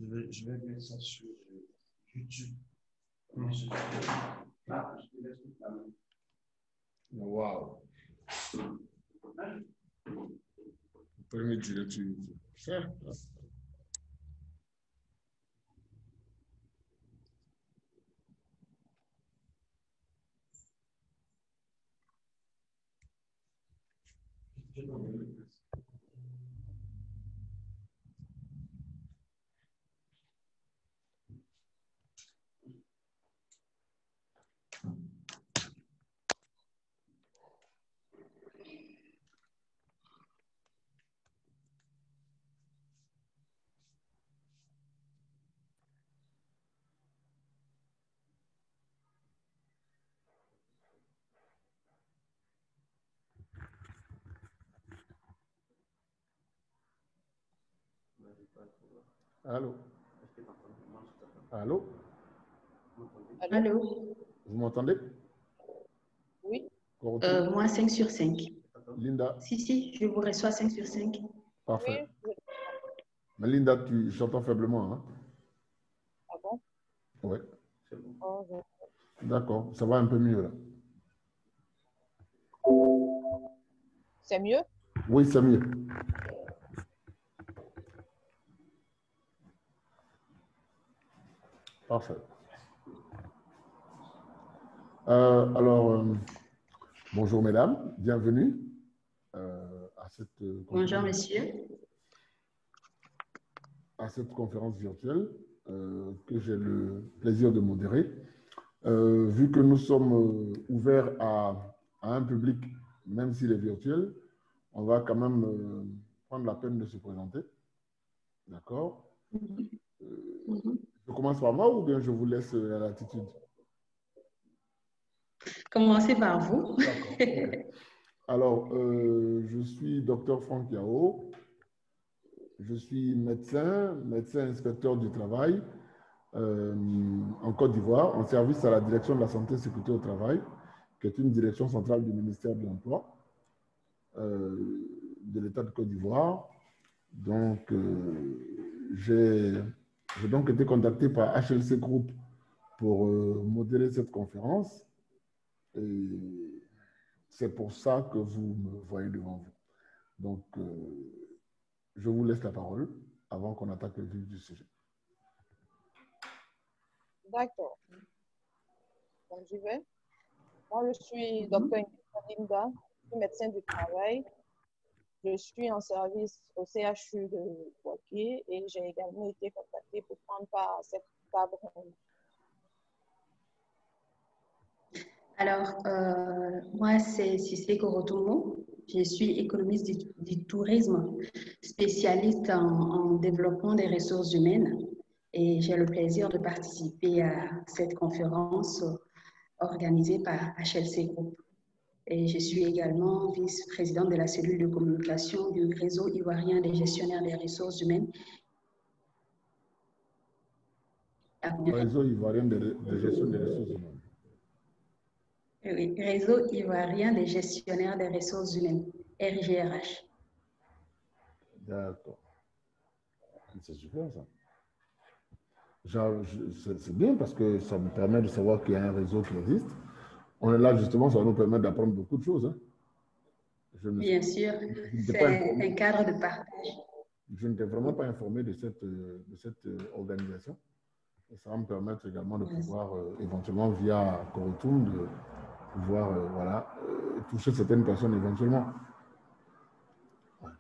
Je vais mettre ça sur YouTube. Là, je te laisse la main. Wow. Vous pouvez me dire sur YouTube. Allô? Allô? Allô? Vous m'entendez? Oui. Moi, 5 sur 5. Linda? Si, je vous reçois 5 sur 5. Parfait. Oui. Mais Linda, j'entends faiblement. Hein? Ah bon? Oui. Oh, D'accord, ça va un peu mieux là. c'est mieux? Oui, c'est mieux. Parfait. Bonjour mesdames, bienvenue à Bonjour monsieur. À cette conférence virtuelle que j'ai le plaisir de modérer. Vu que nous sommes ouverts à un public, même s'il est virtuel, on va quand même prendre la peine de se présenter. D'accord? Je commence par moi ou bien je vous laisse la latitude? Commencez par vous. D'accord. Okay. Alors, je suis Dr Franck Yao. Je suis médecin inspecteur du travail en Côte d'Ivoire, en service à la direction de la santé et sécurité au travail, qui est une direction centrale du ministère de l'Emploi de l'État de Côte d'Ivoire. Donc, j'ai donc été contacté par HLC Group pour modérer cette conférence. Et c'est pour ça que vous me voyez devant vous. Donc, je vous laisse la parole avant qu'on attaque le vif du sujet. D'accord. Donc, j'y vais. Moi, je suis Dr Linda, je suis médecin du travail. Je suis en service au CHU de Poitiers et j'ai également été contactée pour prendre part à cette table ronde. Alors, moi, c'est Cissé Korotomo. Je suis économiste du tourisme, spécialiste en développement des ressources humaines. Et j'ai le plaisir de participer à cette conférence organisée par HLC Group. Et je suis également vice-présidente de la cellule de communication du réseau ivoirien des gestionnaires des ressources humaines. Réseau ivoirien de gestion des ressources humaines. Oui, réseau ivoirien des gestionnaires des ressources humaines, RGRH. D'accord. C'est super ça. C'est bien parce que ça me permet de savoir qu'il y a un réseau qui existe. On est là justement, ça va nous permettre d'apprendre beaucoup de choses. Hein. Bien sûr, c'est un cadre de partage. Je n'étais vraiment pas informé de cette organisation. Et ça va me permettre également de pouvoir, éventuellement, via Corotoum, de pouvoir toucher certaines personnes éventuellement. Ouais.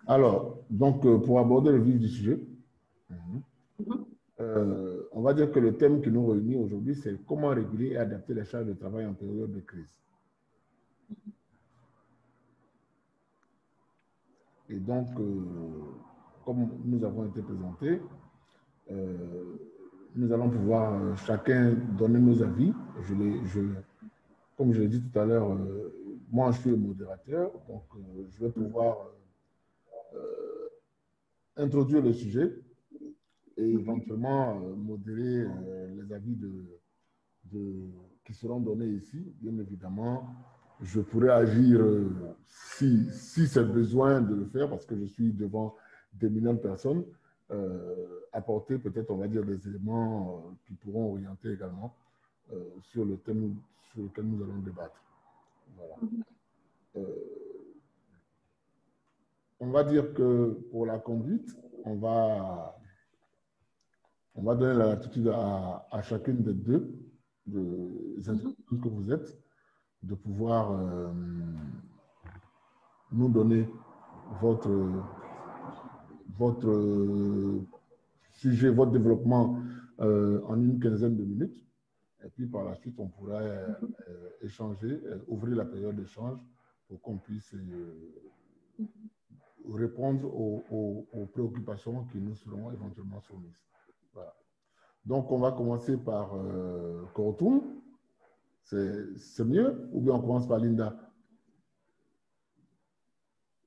Alors, donc, pour aborder le vif du sujet, on va dire que le thème qui nous réunit aujourd'hui, c'est comment réguler et adapter les charges de travail en période de crise. Et donc, comme nous avons été présentés, nous allons pouvoir chacun donner nos avis. Comme je l'ai dit tout à l'heure, moi je suis le modérateur, donc je vais pouvoir introduire le sujet et éventuellement modérer les avis qui seront donnés ici. Bien évidemment, je pourrais agir si c'est besoin de le faire parce que je suis devant d'éminentes personnes. apporter peut-être, on va dire, des éléments qui pourront orienter également sur le thème sur lequel nous allons débattre. Voilà. On va dire que pour la conduite, on va donner la latitude à chacune des deux des intervenants que vous êtes de pouvoir nous donner votre sujet, votre développement en une quinzaine de minutes. Et puis par la suite, on pourra échanger, ouvrir la période d'échange pour qu'on puisse répondre aux préoccupations qui nous seront éventuellement soumises. Voilà. Donc, on va commencer par Korotoum. C'est mieux? Ou bien on commence par Linda?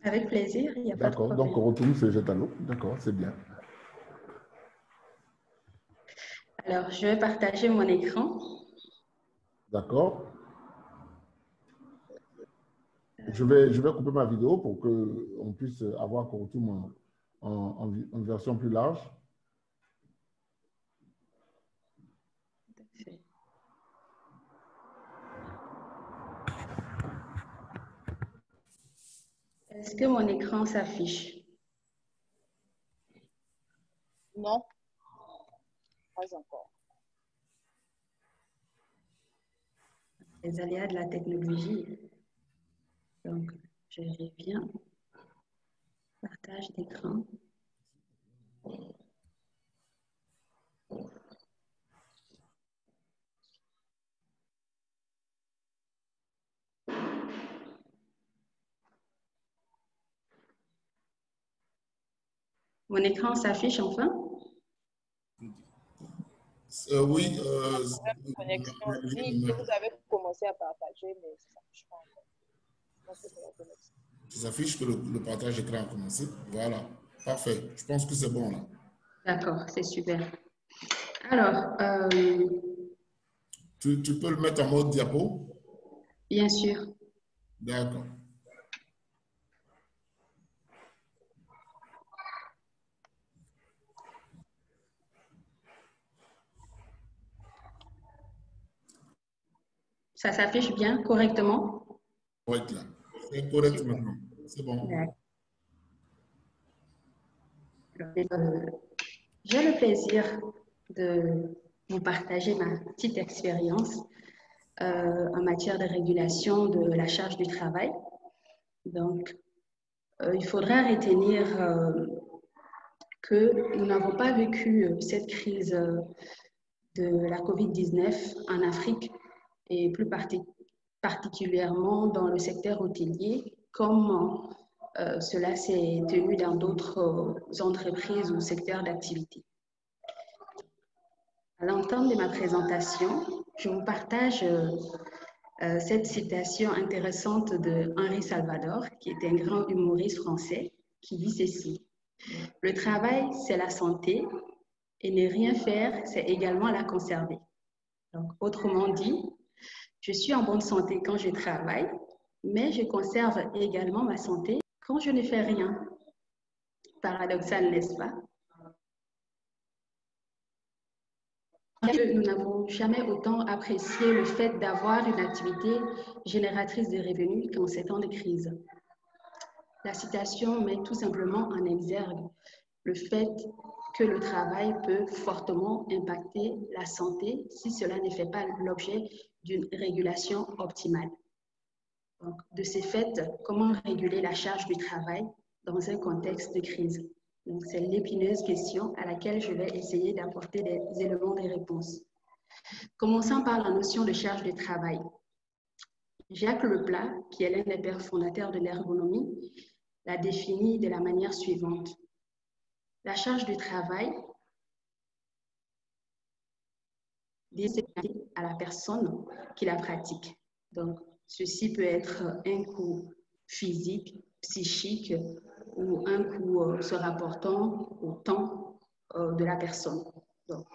Avec plaisir, il n'y a pas de D'accord, problème. donc Korotoum, c'est Jetalo. D'accord, c'est bien. Alors, je vais partager mon écran. D'accord. Je vais couper ma vidéo pour qu'on puisse avoir Korotoum en version plus large. Est-ce que mon écran s'affiche? Non, pas encore. Les aléas de la technologie. Donc, je reviens. Partage d'écran. Mon écran s'affiche enfin? Oui. Si vous avez commencé à partager, mais ça ne s'affiche pas encore. Je pense que c'est la connexion. Ça s'affiche que le partage d'écran a commencé. Voilà. Parfait. Je pense que c'est bon là. D'accord, c'est super. Alors, tu peux le mettre en mode diapo? bien sûr. D'accord. Ça s'affiche bien, correctement? Correct là. C'est correct maintenant. C'est bon. J'ai le plaisir de vous partager ma petite expérience en matière de régulation de la charge du travail. Donc, il faudra retenir que nous n'avons pas vécu cette crise de la COVID-19 en Afrique et plus particulièrement dans le secteur hôtelier, comme cela s'est tenu dans d'autres entreprises ou secteurs d'activité. À l'entame de ma présentation, je vous partage cette citation intéressante de Henri Salvador, qui est un grand humoriste français, qui dit ceci: « Le travail, c'est la santé, et ne rien faire, c'est également la conserver. » Donc, autrement dit, je suis en bonne santé quand je travaille, mais je conserve également ma santé quand je ne fais rien. Paradoxal, n'est-ce pas? Nous n'avons jamais autant apprécié le fait d'avoir une activité génératrice de revenus qu'en ces temps de crise. La citation met tout simplement en exergue le fait que le travail peut fortement impacter la santé si cela ne fait pas l'objet d'une régulation optimale. Donc, de ce fait, comment réguler la charge du travail dans un contexte de crise? Donc, c'est l'épineuse question à laquelle je vais essayer d'apporter des éléments de réponse. Commençons par la notion de charge de travail. Jacques Leplat, qui est l'un des pères fondateurs de l'ergonomie, l'a définit de la manière suivante. La charge de travail est à la personne qui la pratique. Donc, ceci peut être un coût physique, psychique ou un coût se rapportant au temps de la personne. Donc,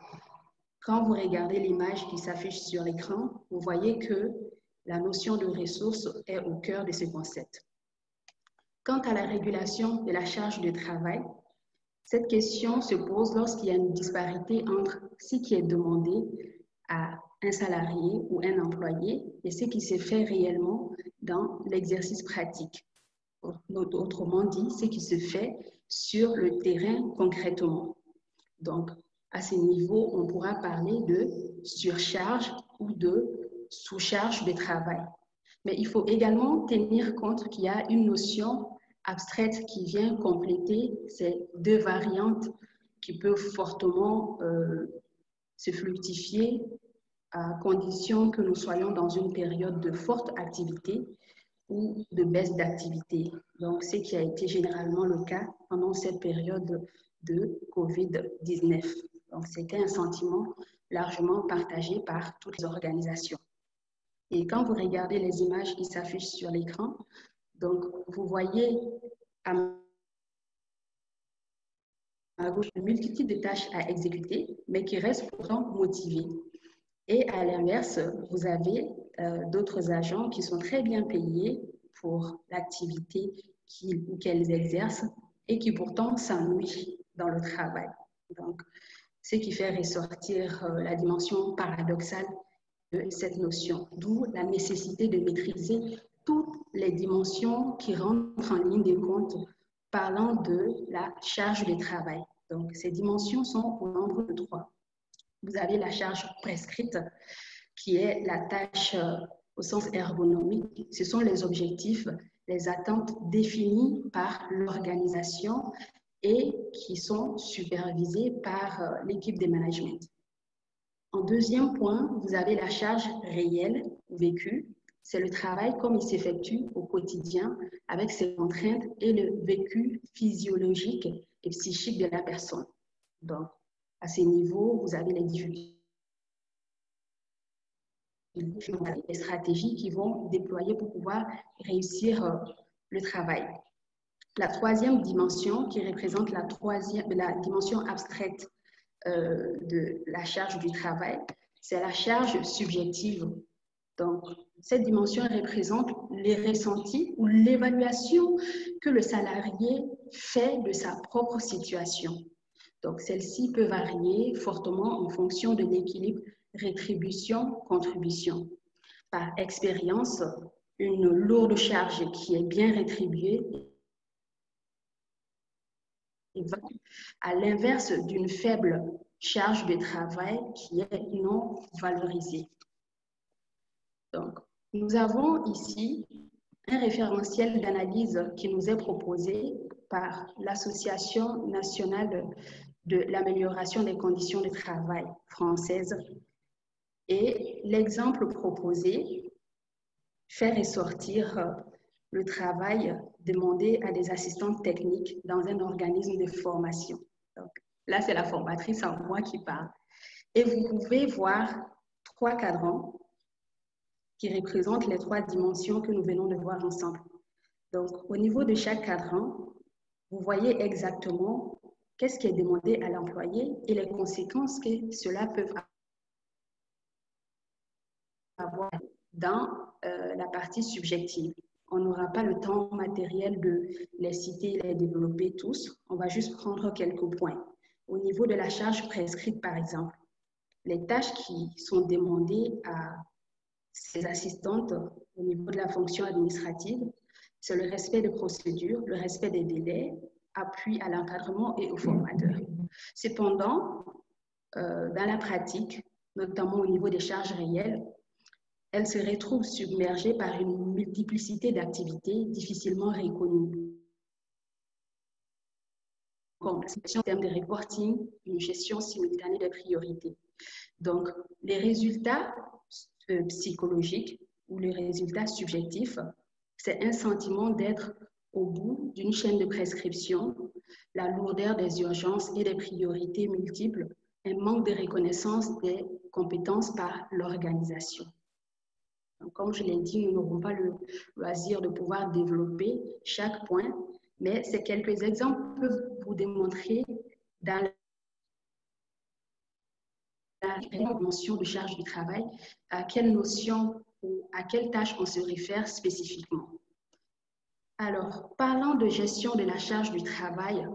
quand vous regardez l'image qui s'affiche sur l'écran, vous voyez que la notion de ressources est au cœur de ce concept. Quant à la régulation de la charge de travail, Cette question se pose lorsqu'il y a une disparité entre ce qui est demandé à un salarié ou un employé et ce qui se fait réellement dans l'exercice pratique. Autrement dit, ce qui se fait sur le terrain concrètement. Donc, à ce niveau, on pourra parler de surcharge ou de sous-charge de travail. Mais il faut également tenir compte qu'il y a une notion abstraite qui vient compléter ces deux variantes qui peuvent fortement se fluctifier à condition que nous soyons dans une période de forte activité ou de baisse d'activité. Donc, ce qui a été généralement le cas pendant cette période de COVID-19. Donc, c'était un sentiment largement partagé par toutes les organisations. Et quand vous regardez les images qui s'affichent sur l'écran, donc vous voyez à gauche une multitude de tâches à exécuter, mais qui restent pourtant motivées. Et à l'inverse, vous avez d'autres agents qui sont très bien payés pour l'activité qu'ils ou qu'elles exercent et qui pourtant s'ennuient dans le travail. Donc, ce qui fait ressortir la dimension paradoxale de cette notion, d'où la nécessité de maîtriser toutes les dimensions qui rentrent en ligne de compte parlant de la charge de travail. Donc, ces dimensions sont au nombre de 3. Vous avez la charge prescrite, qui est la tâche au sens ergonomique. Ce sont les objectifs, les attentes définies par l'organisation et qui sont supervisées par l'équipe de management. En deuxième point, vous avez la charge réelle ou vécue. C'est le travail comme il s'effectue au quotidien avec ses contraintes et le vécu physiologique et psychique de la personne. Donc, à ces niveaux, vous avez les difficultés, les stratégies qui vont déployer pour pouvoir réussir le travail. La troisième dimension qui représente la dimension abstraite de la charge du travail, c'est la charge subjective. Donc, cette dimension représente les ressentis ou l'évaluation que le salarié fait de sa propre situation. Donc, celle-ci peut varier fortement en fonction de l'équilibre rétribution-contribution. Par expérience, une lourde charge qui est bien rétribuée à l'inverse d'une faible charge de travail qui est non valorisée. Donc, nous avons ici un référentiel d'analyse qui nous est proposé par l'Association nationale de l'amélioration des conditions de travail française. Et l'exemple proposé fait ressortir le travail demandé à des assistantes techniques dans un organisme de formation. Donc, là, c'est la formatrice en moi qui parle. Et vous pouvez voir 3 cadrans qui représentent les 3 dimensions que nous venons de voir ensemble. Donc, au niveau de chaque cadran, vous voyez exactement qu'est-ce qui est demandé à l'employé et les conséquences que cela peut avoir dans la partie subjective. On n'aura pas le temps matériel de les citer et les développer tous. On va juste prendre quelques points. Au niveau de la charge prescrite, par exemple, les tâches qui sont demandées à ces assistantes au niveau de la fonction administrative, c'est le respect des procédures, le respect des délais, appui à l'encadrement et aux formateurs. Cependant, dans la pratique, notamment au niveau des charges réelles, elles se retrouvent submergées par une multiplicité d'activités difficilement reconnues, comme la gestion en termes de reporting, une gestion simultanée des priorités. Donc, les résultats psychologiques ou les résultats subjectifs, c'est un sentiment d'être au bout d'une chaîne de prescription, la lourdeur des urgences et des priorités multiples, un manque de reconnaissance des compétences par l'organisation. Comme je l'ai dit, nous n'aurons pas le loisir de pouvoir développer chaque point, mais ces quelques exemples peuvent vous démontrer dans la notion de charge du travail à quelle notion ou à quelle tâche on se réfère spécifiquement. Alors, parlant de gestion de la charge du travail,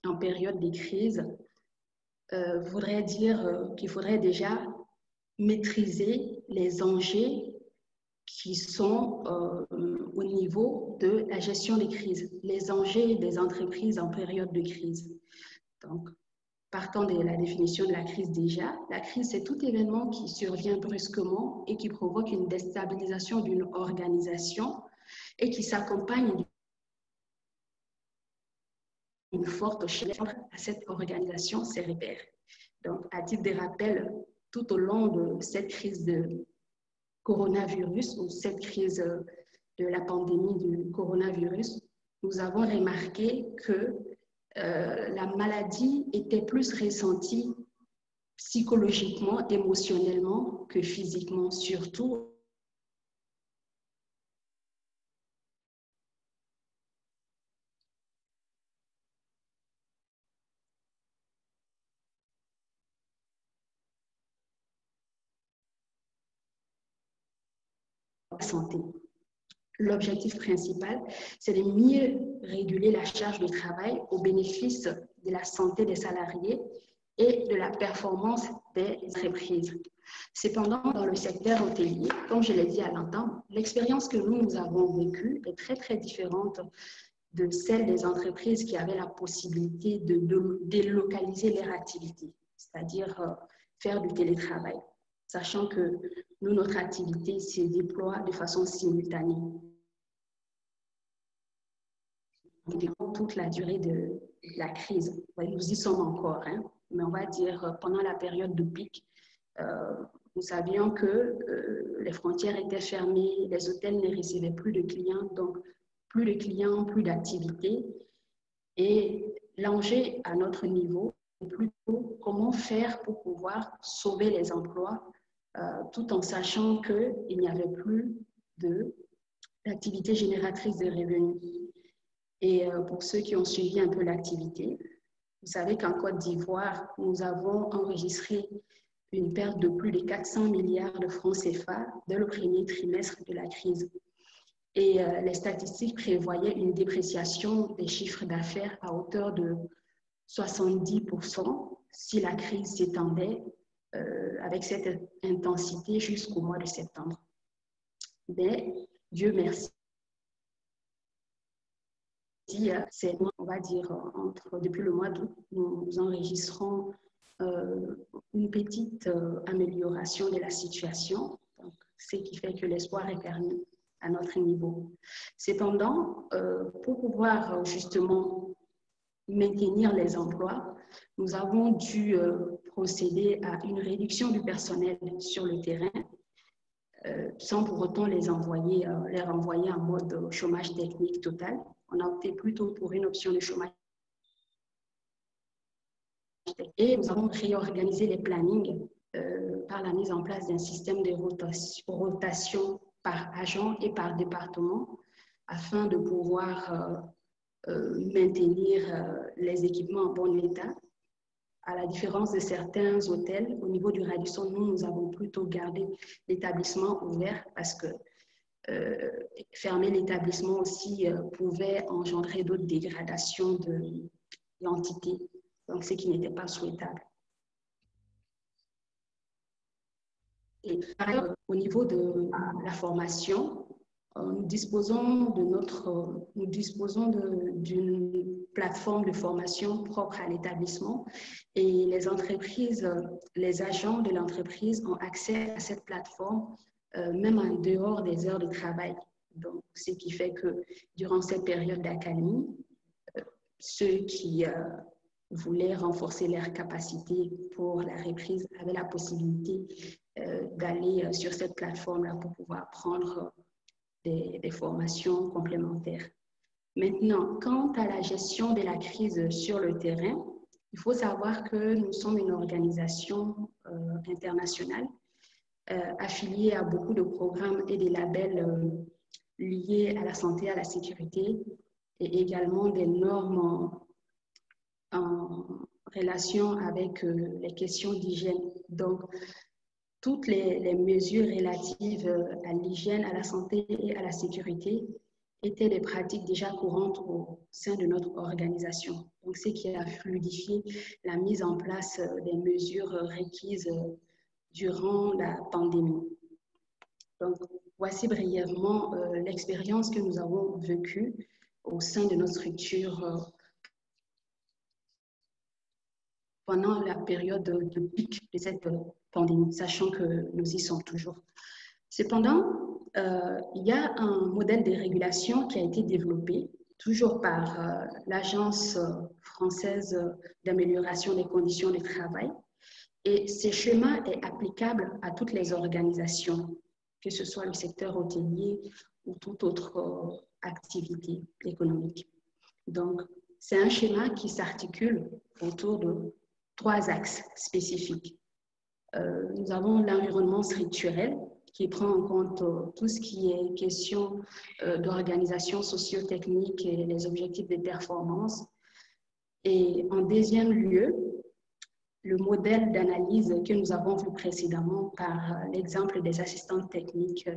en période de crise voudrait dire qu'il faudrait déjà maîtriser les enjeux qui sont au niveau de la gestion des crises, les enjeux des entreprises en période de crise. Donc, partant de la définition de la crise déjà, la crise, c'est tout événement qui survient brusquement et qui provoque une déstabilisation d'une organisation et qui s'accompagne d'une forte chute à cette organisation, ses repères. Donc, à titre de rappel, tout au long de cette crise de coronavirus ou cette crise de la pandémie du coronavirus, nous avons remarqué que la maladie était plus ressentie psychologiquement, émotionnellement que physiquement, surtout la santé. L'objectif principal, c'est de mieux réguler la charge de travail au bénéfice de la santé des salariés et de la performance des entreprises. Cependant, dans le secteur hôtelier, comme je l'ai dit à l'instant, l'expérience que nous avons vécue est très différente de celle des entreprises qui avaient la possibilité de délocaliser leur activité, c'est-à-dire faire du télétravail, sachant que nous, notre activité se déploie de façon simultanée. Durant toute la durée de la crise, nous y sommes encore, hein, mais on va dire pendant la période de pic, nous savions que les frontières étaient fermées, les hôtels ne recevaient plus de clients, donc plus de clients, plus d'activités. Et l'enjeu à notre niveau est plutôt comment faire pour pouvoir sauver les emplois tout en sachant qu'il n'y avait plus d'activité génératrice de revenus. Et pour ceux qui ont suivi un peu l'activité, vous savez qu'en Côte d'Ivoire, nous avons enregistré une perte de plus de 400 milliards de francs CFA dès le premier trimestre de la crise. Et les statistiques prévoyaient une dépréciation des chiffres d'affaires à hauteur de 70% si la crise s'étendait avec cette intensité jusqu'au mois de septembre. Mais Dieu merci, c'est, on va dire, depuis le mois d'août, nous enregistrons une petite amélioration de la situation, donc, ce qui fait que l'espoir est permis à notre niveau. Cependant, pour pouvoir justement maintenir les emplois, nous avons dû procéder à une réduction du personnel sur le terrain, sans pour autant les renvoyer en mode chômage technique total. On a opté plutôt pour une option de chômage technique. Et nous avons réorganisé les plannings par la mise en place d'un système de rotation par agent et par département afin de pouvoir maintenir les équipements en bon état. À la différence de certains hôtels, au niveau du Radisson, nous avons plutôt gardé l'établissement ouvert parce que fermer l'établissement aussi pouvait engendrer d'autres dégradations de l'entité, donc ce qui n'était pas souhaitable. Et par ailleurs, au niveau de la formation, nous disposons d'une plateforme de formation propre à l'établissement et les entreprises, les agents de l'entreprise ont accès à cette plateforme même en dehors des heures de travail. Donc, ce qui fait que durant cette période d'accalmie, ceux qui voulaient renforcer leurs capacités pour la reprise avaient la possibilité d'aller sur cette plateforme-là pour pouvoir prendre des formations complémentaires. Maintenant, quant à la gestion de la crise sur le terrain, il faut savoir que nous sommes une organisation internationale affiliée à beaucoup de programmes et des labels liés à la santé, à la sécurité et également des normes en relation avec les questions d'hygiène. Donc, toutes les mesures relatives à l'hygiène, à la santé et à la sécurité étaient des pratiques déjà courantes au sein de notre organisation. Donc, ce qui a fluidifié la mise en place des mesures requises durant la pandémie. Donc, voici brièvement l'expérience que nous avons vécue au sein de notre structure pendant la période de pic de cette pandémie, sachant que nous y sommes toujours. Cependant, il y a un modèle de régulation qui a été développé, toujours par l'Agence française d'amélioration des conditions de travail. Et ce schéma est applicable à toutes les organisations, que ce soit le secteur hôtelier ou toute autre activité économique. Donc, c'est un schéma qui s'articule autour de 3 axes spécifiques. Nous avons l'environnement structurel qui prend en compte tout ce qui est question d'organisation socio-technique et les objectifs de performance. Et en deuxième lieu, le modèle d'analyse que nous avons vu précédemment par l'exemple des assistantes techniques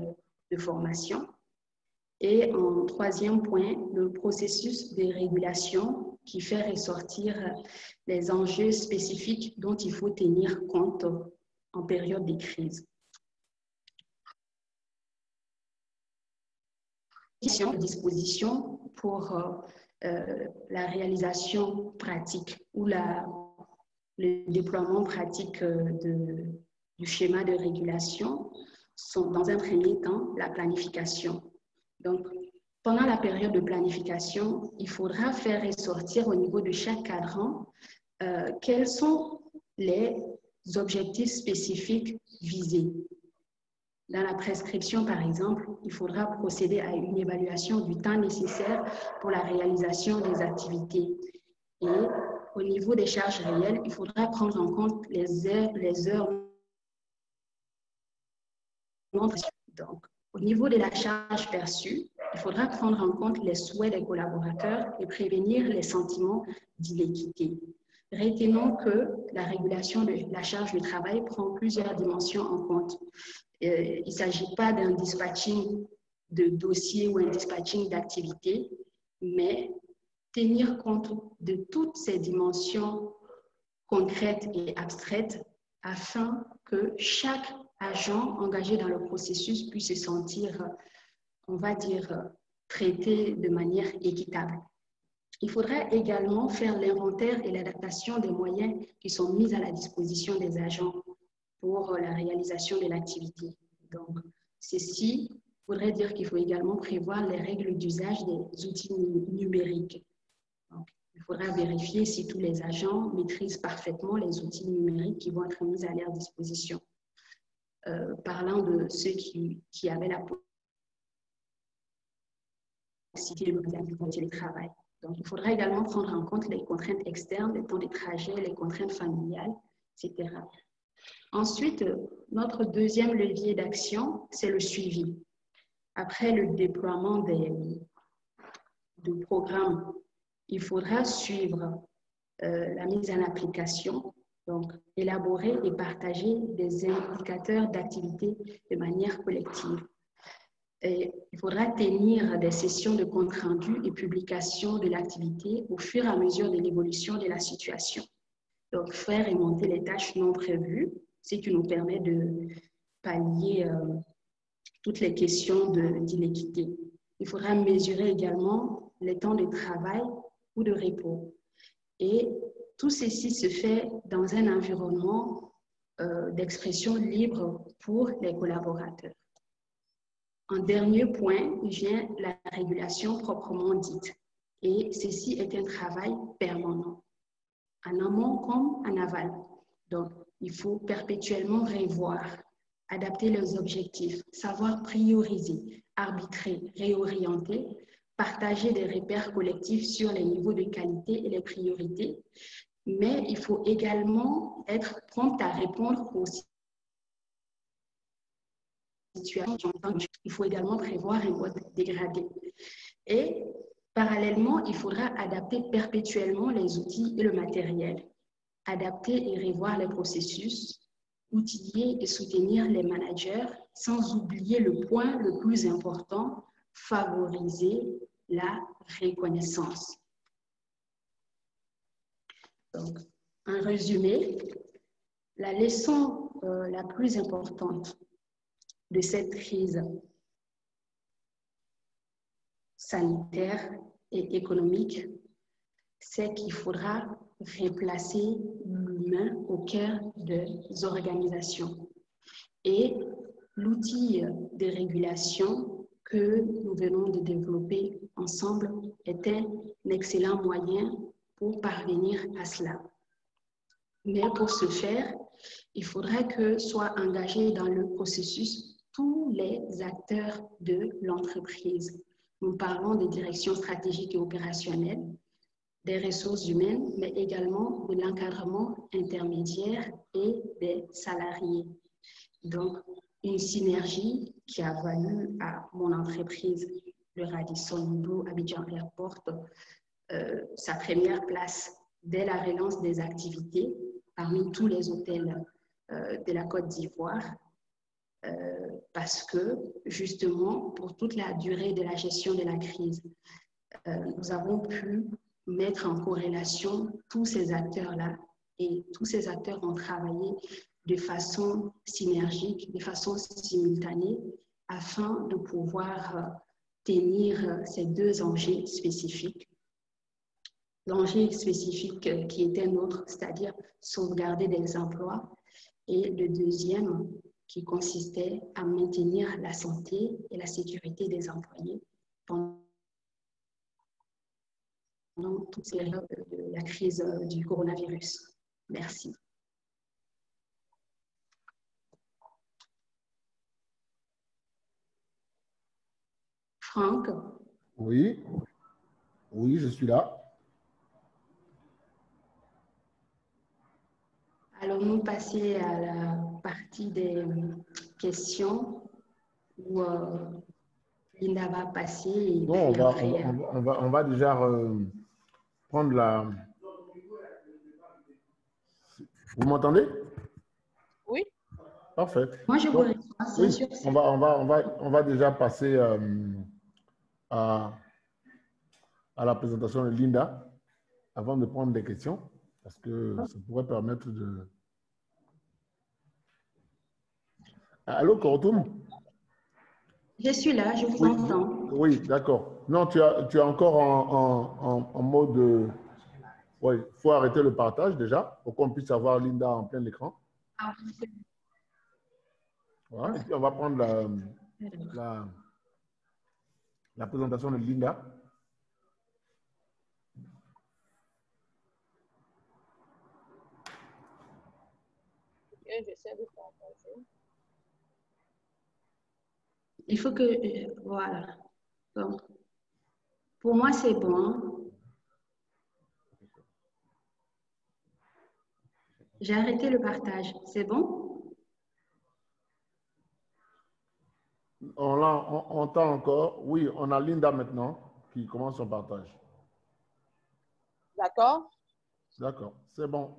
de formation. Et en troisième point, le processus de régulation qui fait ressortir les enjeux spécifiques dont il faut tenir compte en période de crise. Disposition pour la réalisation pratique ou le déploiement pratique du schéma de régulation sont dans un premier temps la planification. Donc, pendant la période de planification, il faudra faire ressortir au niveau de chaque cadran quels sont les objectifs spécifiques visés. Dans la prescription, par exemple, il faudra procéder à une évaluation du temps nécessaire pour la réalisation des activités. Et au niveau des charges réelles, il faudra prendre en compte les heures non précieuses. Donc, au niveau de la charge perçue, il faudra prendre en compte les souhaits des collaborateurs et prévenir les sentiments d'inéquité. Retenons que la régulation de la charge de travail prend plusieurs dimensions en compte. Il ne s'agit pas d'un dispatching de dossiers ou un dispatching d'activités, mais tenir compte de toutes ces dimensions concrètes et abstraites afin que chaque agent engagé dans le processus puisse se sentir, on va dire, traité de manière équitable. Il faudra également faire l'inventaire et l'adaptation des moyens qui sont mis à la disposition des agents pour la réalisation de l'activité. Donc, ceci voudrait dire qu'il faut également prévoir les règles d'usage des outils numériques. Donc, il faudra vérifier si tous les agents maîtrisent parfaitement les outils numériques qui vont être mis à leur disposition. Parlant de ceux qui avaient la possibilité de l'utiliser pour le télétravail. Donc, il faudra également prendre en compte les contraintes externes, les temps de trajet, les contraintes familiales, etc. Ensuite, notre deuxième levier d'action, c'est le suivi. Après le déploiement de programmes, il faudra suivre la mise en application, donc élaborer et partager des indicateurs d'activité de manière collective. Et il faudra tenir des sessions de compte rendu et publication de l'activité au fur et à mesure de l'évolution de la situation. Donc, faire remonter les tâches non prévues, ce qui nous permet de pallier toutes les questions d'inéquité. Il faudra mesurer également les temps de travail ou de repos. Et tout ceci se fait dans un environnement d'expression libre pour les collaborateurs. En dernier point, vient la régulation proprement dite. Et ceci est un travail permanent, en amont comme en aval. Donc, il faut perpétuellement revoir, adapter les objectifs, savoir prioriser, arbitrer, réorienter, partager des repères collectifs sur les niveaux de qualité et les priorités. Mais il faut également être prompt à répondre aux situations. Il faut également prévoir un mode dégradé. Et parallèlement, il faudra adapter perpétuellement les outils et le matériel, adapter et revoir les processus, outiller et soutenir les managers, sans oublier le point le plus important, favoriser la reconnaissance. Donc, en résumé, la leçon la plus importante de cette crise sanitaire et économique, c'est qu'il faudra replacer l'humain au cœur des organisations. Et l'outil de régulation que nous venons de développer ensemble est un excellent moyen pour parvenir à cela. Mais pour ce faire, il faudrait que soient engagés dans le processus tous les acteurs de l'entreprise. Nous parlons des directions stratégiques et opérationnelles, des ressources humaines, mais également de l'encadrement intermédiaire et des salariés. Donc, une synergie qui a valu à mon entreprise, le Radisson Blu Abidjan Airport, sa première place dès la relance des activités parmi tous les hôtels de la Côte d'Ivoire, parce que justement, pour toute la durée de la gestion de la crise, nous avons pu mettre en corrélation tous ces acteurs-là, et tous ces acteurs ont travaillé de façon synergique, de façon simultanée, afin de pouvoir tenir ces deux enjeux spécifiques. L'enjeu spécifique qui était nôtre, c'est-à-dire sauvegarder des emplois, et le deuxième qui consistait à maintenir la santé et la sécurité des employés pendant toute cette période de la crise du coronavirus. Merci. Franck? Oui, oui, je suis là. Allons-nous passer à la partie des questions où Linda va passer et Non, puis après... on va déjà prendre la... Vous m'entendez? Oui. Parfait. Moi, je vous Donc, reçois, c'est oui, sûr. on va déjà passer à la présentation de Linda avant de prendre des questions, parce que ça pourrait permettre de... Allô, Korotoum? Je suis là, je vous Oui, entends. oui, d'accord. Non, tu es encore en mode... Oui, il faut arrêter le partage déjà pour qu'on puisse avoir Linda en plein écran. Ah, Voilà. Et puis, on va prendre la présentation de Linda. Et j'essaie de partager. il faut que... voilà. Donc, pour moi, c'est bon. J'ai arrêté le partage. C'est bon? On entend encore. Oui, on a Linda maintenant qui commence son partage. D'accord? D'accord, c'est bon.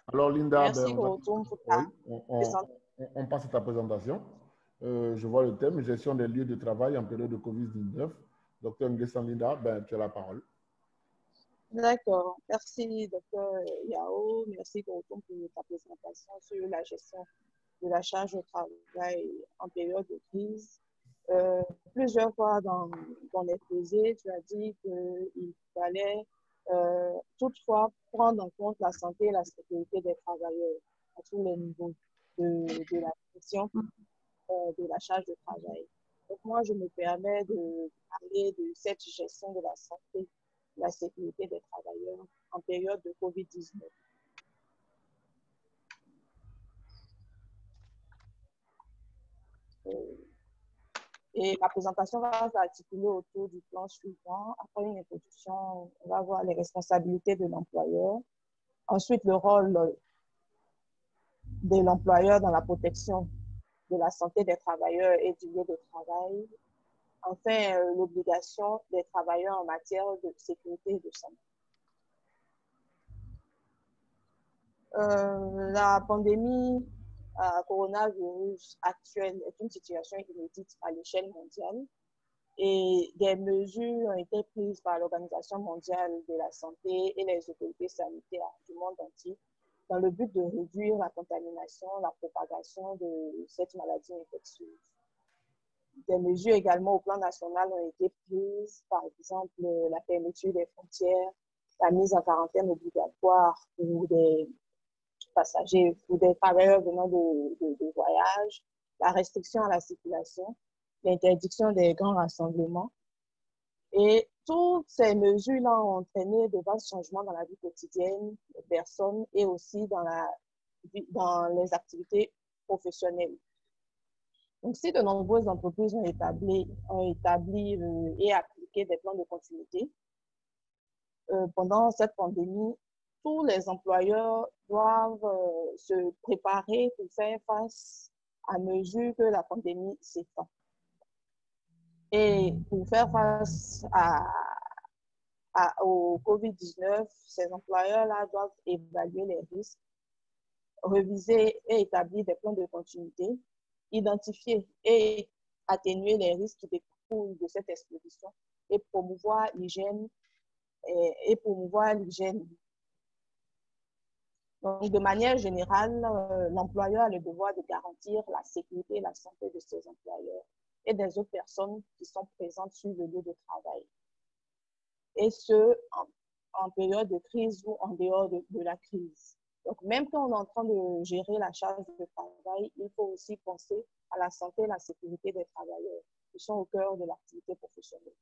Alors, Linda, Merci pour ta présentation. on passe à ta présentation. Je vois le thème, gestion des lieux de travail en période de COVID-19. Docteur Nguessan Linda, tu as la parole. D'accord. Merci, docteur Yao. Merci pour ta présentation sur la gestion de la charge de travail en période de crise. Plusieurs fois dans l'exposé, tu as dit qu'il fallait toutefois prendre en compte la santé et la sécurité des travailleurs à tous les niveaux de la gestion de la charge de travail. Donc moi, je me permets de parler de cette gestion de la santé et la sécurité des travailleurs en période de COVID-19. Et la présentation va s'articuler autour du plan suivant. Après une introduction, on va voir les responsabilités de l'employeur. Ensuite, le rôle de l'employeur dans la protection de la santé des travailleurs et du lieu de travail. Enfin, l'obligation des travailleurs en matière de sécurité et de santé. La pandémie coronavirus actuel est une situation inédite à l'échelle mondiale et des mesures ont été prises par l'Organisation mondiale de la santé et les autorités sanitaires du monde entier dans le but de réduire la contamination, la propagation de cette maladie infectieuse. Des mesures également au plan national ont été prises, par exemple la fermeture des frontières, la mise en quarantaine obligatoire pour des passagers ou des travailleurs venant de voyage, la restriction à la circulation, l'interdiction des grands rassemblements. Et toutes ces mesures-là ont entraîné de vastes changements dans la vie quotidienne des personnes et aussi dans les activités professionnelles. Donc, si de nombreuses entreprises ont établi et appliqué des plans de continuité, pendant cette pandémie, tous les employeurs doivent se préparer pour faire face à mesure que la pandémie s'étend. Et pour faire face au COVID-19, ces employeurs-là doivent évaluer les risques, réviser et établir des plans de continuité, identifier et atténuer les risques qui découlent de cette exposition et promouvoir l'hygiène. Donc, de manière générale, l'employeur a le devoir de garantir la sécurité et la santé de ses employeurs et des autres personnes qui sont présentes sur le lieu de travail. Et ce, en période de crise ou en dehors de la crise. Donc, même quand on est en train de gérer la charge de travail, il faut aussi penser à la santé et la sécurité des travailleurs qui sont au cœur de l'activité professionnelle.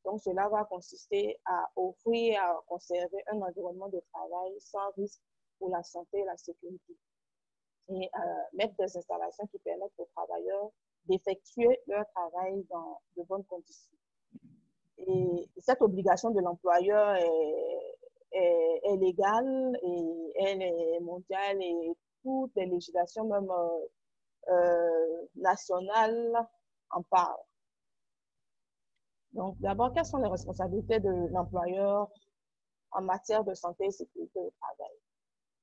Donc, cela va consister à offrir et à conserver un environnement de travail sans risque pour la santé et la sécurité. Et mettre des installations qui permettent aux travailleurs d'effectuer leur travail dans de bonnes conditions. Et cette obligation de l'employeur est légale et elle est mondiale et toutes les législations, même nationales, en parlent. Donc, d'abord, quelles sont les responsabilités de l'employeur en matière de santé et sécurité au travail?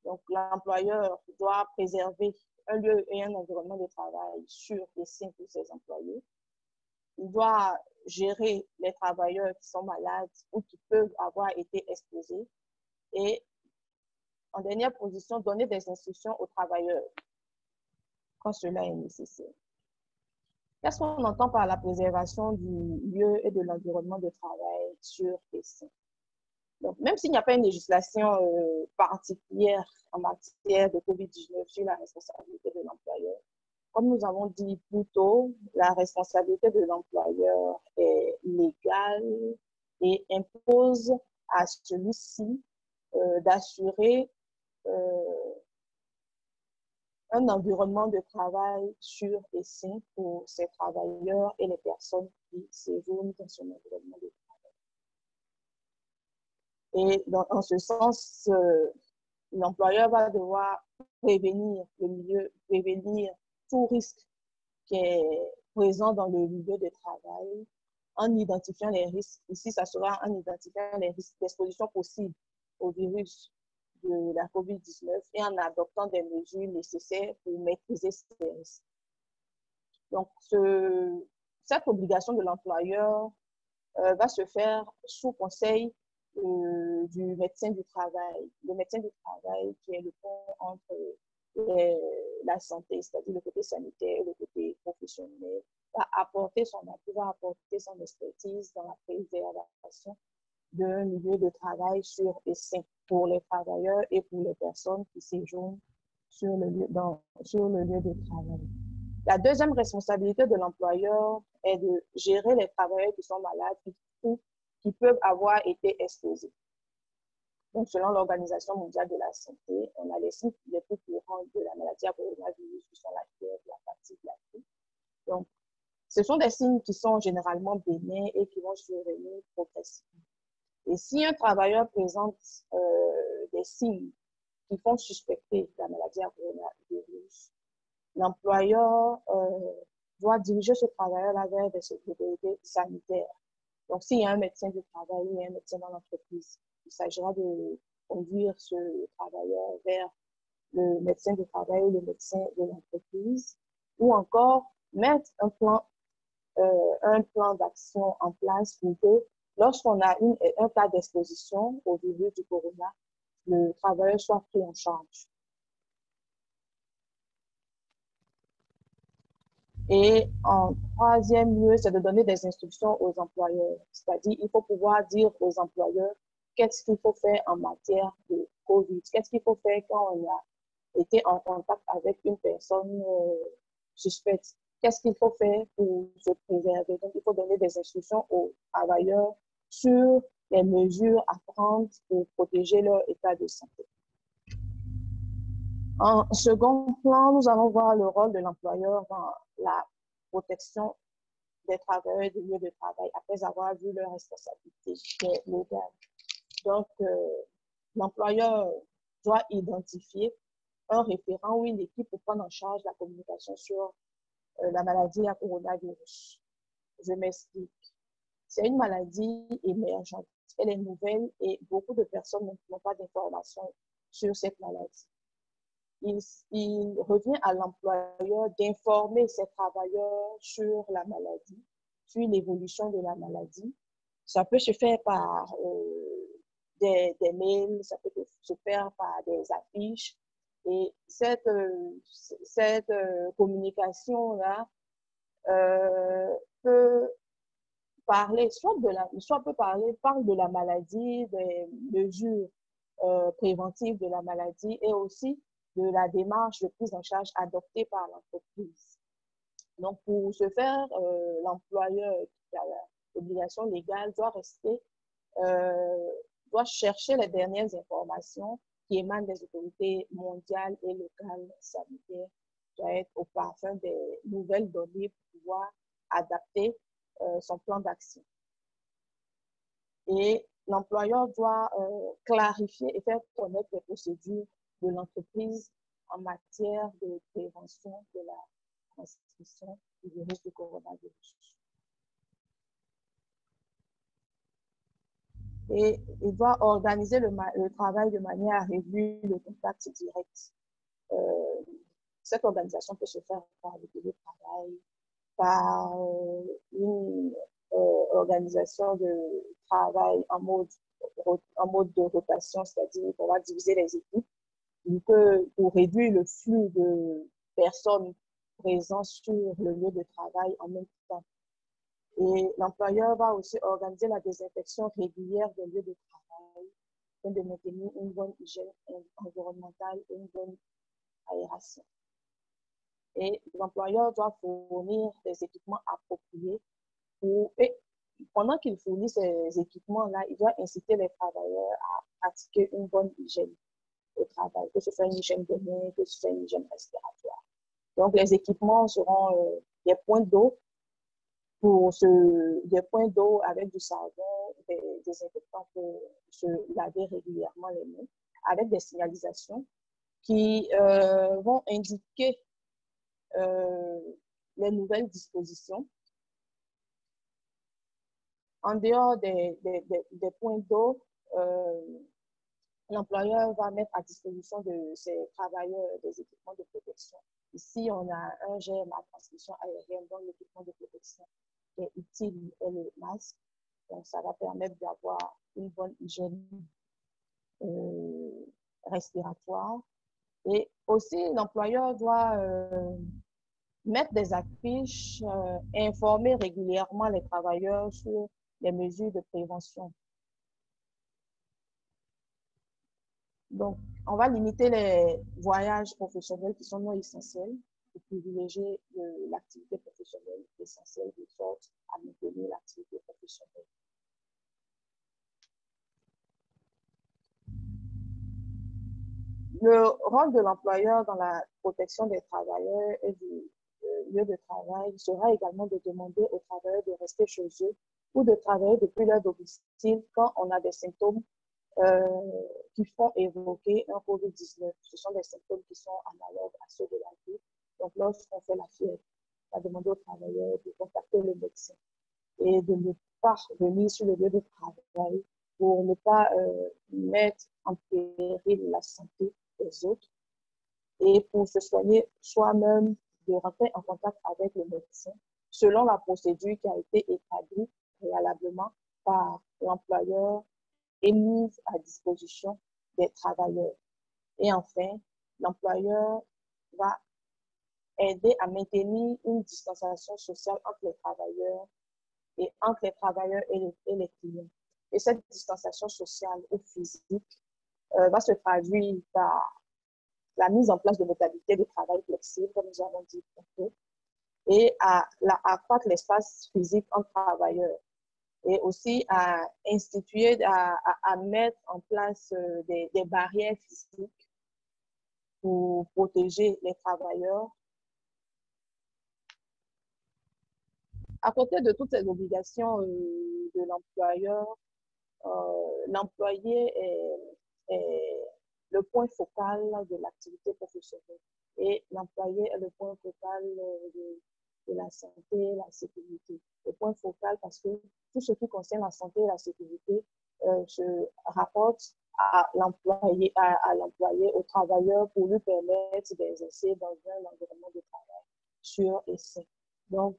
Donc, l'employeur doit préserver un lieu et un environnement de travail sûr et sain pour ses employés. Il doit gérer les travailleurs qui sont malades ou qui peuvent avoir été exposés. Et, en dernière position, donner des instructions aux travailleurs quand cela est nécessaire. Qu'est-ce qu'on entend par la préservation du lieu et de l'environnement de travail sûr et sain? Donc, même s'il n'y a pas une législation particulière en matière de COVID-19 sur la responsabilité de l'employeur, comme nous avons dit plus tôt, la responsabilité de l'employeur est légale et impose à celui-ci d'assurer un environnement de travail sûr et sain pour ses travailleurs et les personnes qui séjournent dans son environnement de travail. Et en ce sens, l'employeur va devoir prévenir tout risque qui est présent dans le milieu de travail en identifiant les risques. Ici, ça sera en identifiant les risques d'exposition possibles au virus de la COVID-19 et en adoptant des mesures nécessaires pour maîtriser ces risques. Donc, cette obligation de l'employeur va se faire sous conseil du médecin du travail. Le médecin du travail qui est le pont entre la santé, c'est-à-dire le côté sanitaire et le côté professionnel, va apporter son appui, va apporter son expertise dans la préservation d'un milieu de travail sûr et sain pour les travailleurs et pour les personnes qui séjournent sur le lieu de travail. La deuxième responsabilité de l'employeur est de gérer les travailleurs qui sont malades ou qui peuvent avoir été exposés. Donc, selon l'Organisation mondiale de la santé, on a les signes les plus courants de la maladie à coronavirus qui sont la fièvre, la fatigue, la toux. Donc, ce sont des signes qui sont généralement bénins et qui vont survenir progressivement. Et si un travailleur présente des signes qui font suspecter la maladie à coronavirus, l'employeur doit diriger ce travailleur vers des autorités sanitaires. Donc, s'il y a un médecin du travail ou un médecin dans l'entreprise, il s'agira de conduire ce travailleur vers le médecin du travail ou le médecin de l'entreprise, ou encore mettre un plan d'action en place pour que lorsqu'on a un cas d'exposition au virus du corona, le travailleur soit pris en charge. Et en troisième lieu, c'est de donner des instructions aux employeurs. C'est-à-dire, il faut pouvoir dire aux employeurs qu'est-ce qu'il faut faire en matière de COVID, qu'est-ce qu'il faut faire quand on a été en contact avec une personne suspecte, qu'est-ce qu'il faut faire pour se préserver. Donc, il faut donner des instructions aux travailleurs sur les mesures à prendre pour protéger leur état de santé. En second plan, nous allons voir le rôle de l'employeur dans la protection des travailleurs du lieu de travail après avoir vu leurs responsabilités légales. Donc, l'employeur doit identifier un référent ou une équipe pour prendre en charge la communication sur la maladie à coronavirus. Je m'explique. C'est une maladie émergente. Elle est nouvelle et beaucoup de personnes n'ont pas d'informations sur cette maladie. Il revient à l'employeur d'informer ses travailleurs sur la maladie, sur l'évolution de la maladie. Ça peut se faire par des mails, ça peut se faire par des affiches. Et cette communication-là peut parler, parle de la maladie, des mesures préventives de la maladie et aussi de la démarche de prise en charge adoptée par l'entreprise. Donc, pour ce faire, l'employeur qui a l'obligation légale doit chercher les dernières informations qui émanent des autorités mondiales et locales sanitaires, doit être au parfum des nouvelles données pour pouvoir adapter son plan d'action. Et l'employeur doit clarifier et faire connaître les procédures de l'entreprise en matière de prévention de la transmission du virus du coronavirus. Et il doit organiser le travail de manière à réduire le contact direct. Cette organisation peut se faire par le télétravail, par une organisation de travail en mode de rotation, c'est-à-dire qu'on va diviser les équipes pour réduire le flux de personnes présentes sur le lieu de travail en même temps. Et l'employeur va aussi organiser la désinfection régulière des lieux de travail afin de maintenir une bonne hygiène environnementale et une bonne aération. Et l'employeur doit fournir des équipements appropriés et pendant qu'il fournit ces équipements-là, il doit inciter les travailleurs à pratiquer une bonne hygiène au travail, que ce soit une hygiène de main, que ce soit une hygiène respiratoire. Donc, les équipements seront des points d'eau des points d'eau avec du savon, des désinfectants pour se laver régulièrement les mains, avec des signalisations qui vont indiquer les nouvelles dispositions. En dehors des points d'eau, l'employeur va mettre à disposition de ses travailleurs des équipements de protection. Ici, on a un GM à transmission aérienne, dont l'équipement de protection qui est utile est le masque. Donc, ça va permettre d'avoir une bonne hygiène respiratoire. Et aussi, l'employeur doit mettre des affiches, informer régulièrement les travailleurs sur les mesures de prévention. Donc, on va limiter les voyages professionnels qui sont non essentiels et privilégier l'activité professionnelle essentielle de sorte à maintenir l'activité professionnelle. Le rôle de l'employeur dans la protection des travailleurs et du lieu de travail sera également de demander aux travailleurs de rester chez eux ou de travailler depuis leur domicile quand on a des symptômes qui font évoquer un COVID-19. Ce sont des symptômes qui sont analogues à ceux de la grippe. Donc, lorsqu'on fait la fièvre, on va demander aux travailleurs de contacter le médecin et de ne pas venir sur le lieu de travail pour ne pas mettre en péril la santé des autres. et pour se soigner soi-même, de rentrer en contact avec le médecin selon la procédure qui a été établie préalablement par l'employeur et mise à disposition des travailleurs. Et enfin, l'employeur va aider à maintenir une distanciation sociale entre les travailleurs et entre les travailleurs et les clients. Et cette distanciation sociale ou physique va se traduire par la mise en place de modalités de travail flexibles, comme nous avons dit tantôt, et à accroître l'espace physique entre travailleurs, et aussi à instituer, à mettre en place des barrières physiques pour protéger les travailleurs. À côté de toutes ces obligations de l'employeur, l'employé est le point focal de l'activité professionnelle et l'employé est le point focal de la santé et la sécurité. Le point focal parce que tout ce qui concerne la santé et la sécurité se rapporte à l'employé, au travailleur pour lui permettre d'exercer dans un environnement de travail sûr et sain. Donc,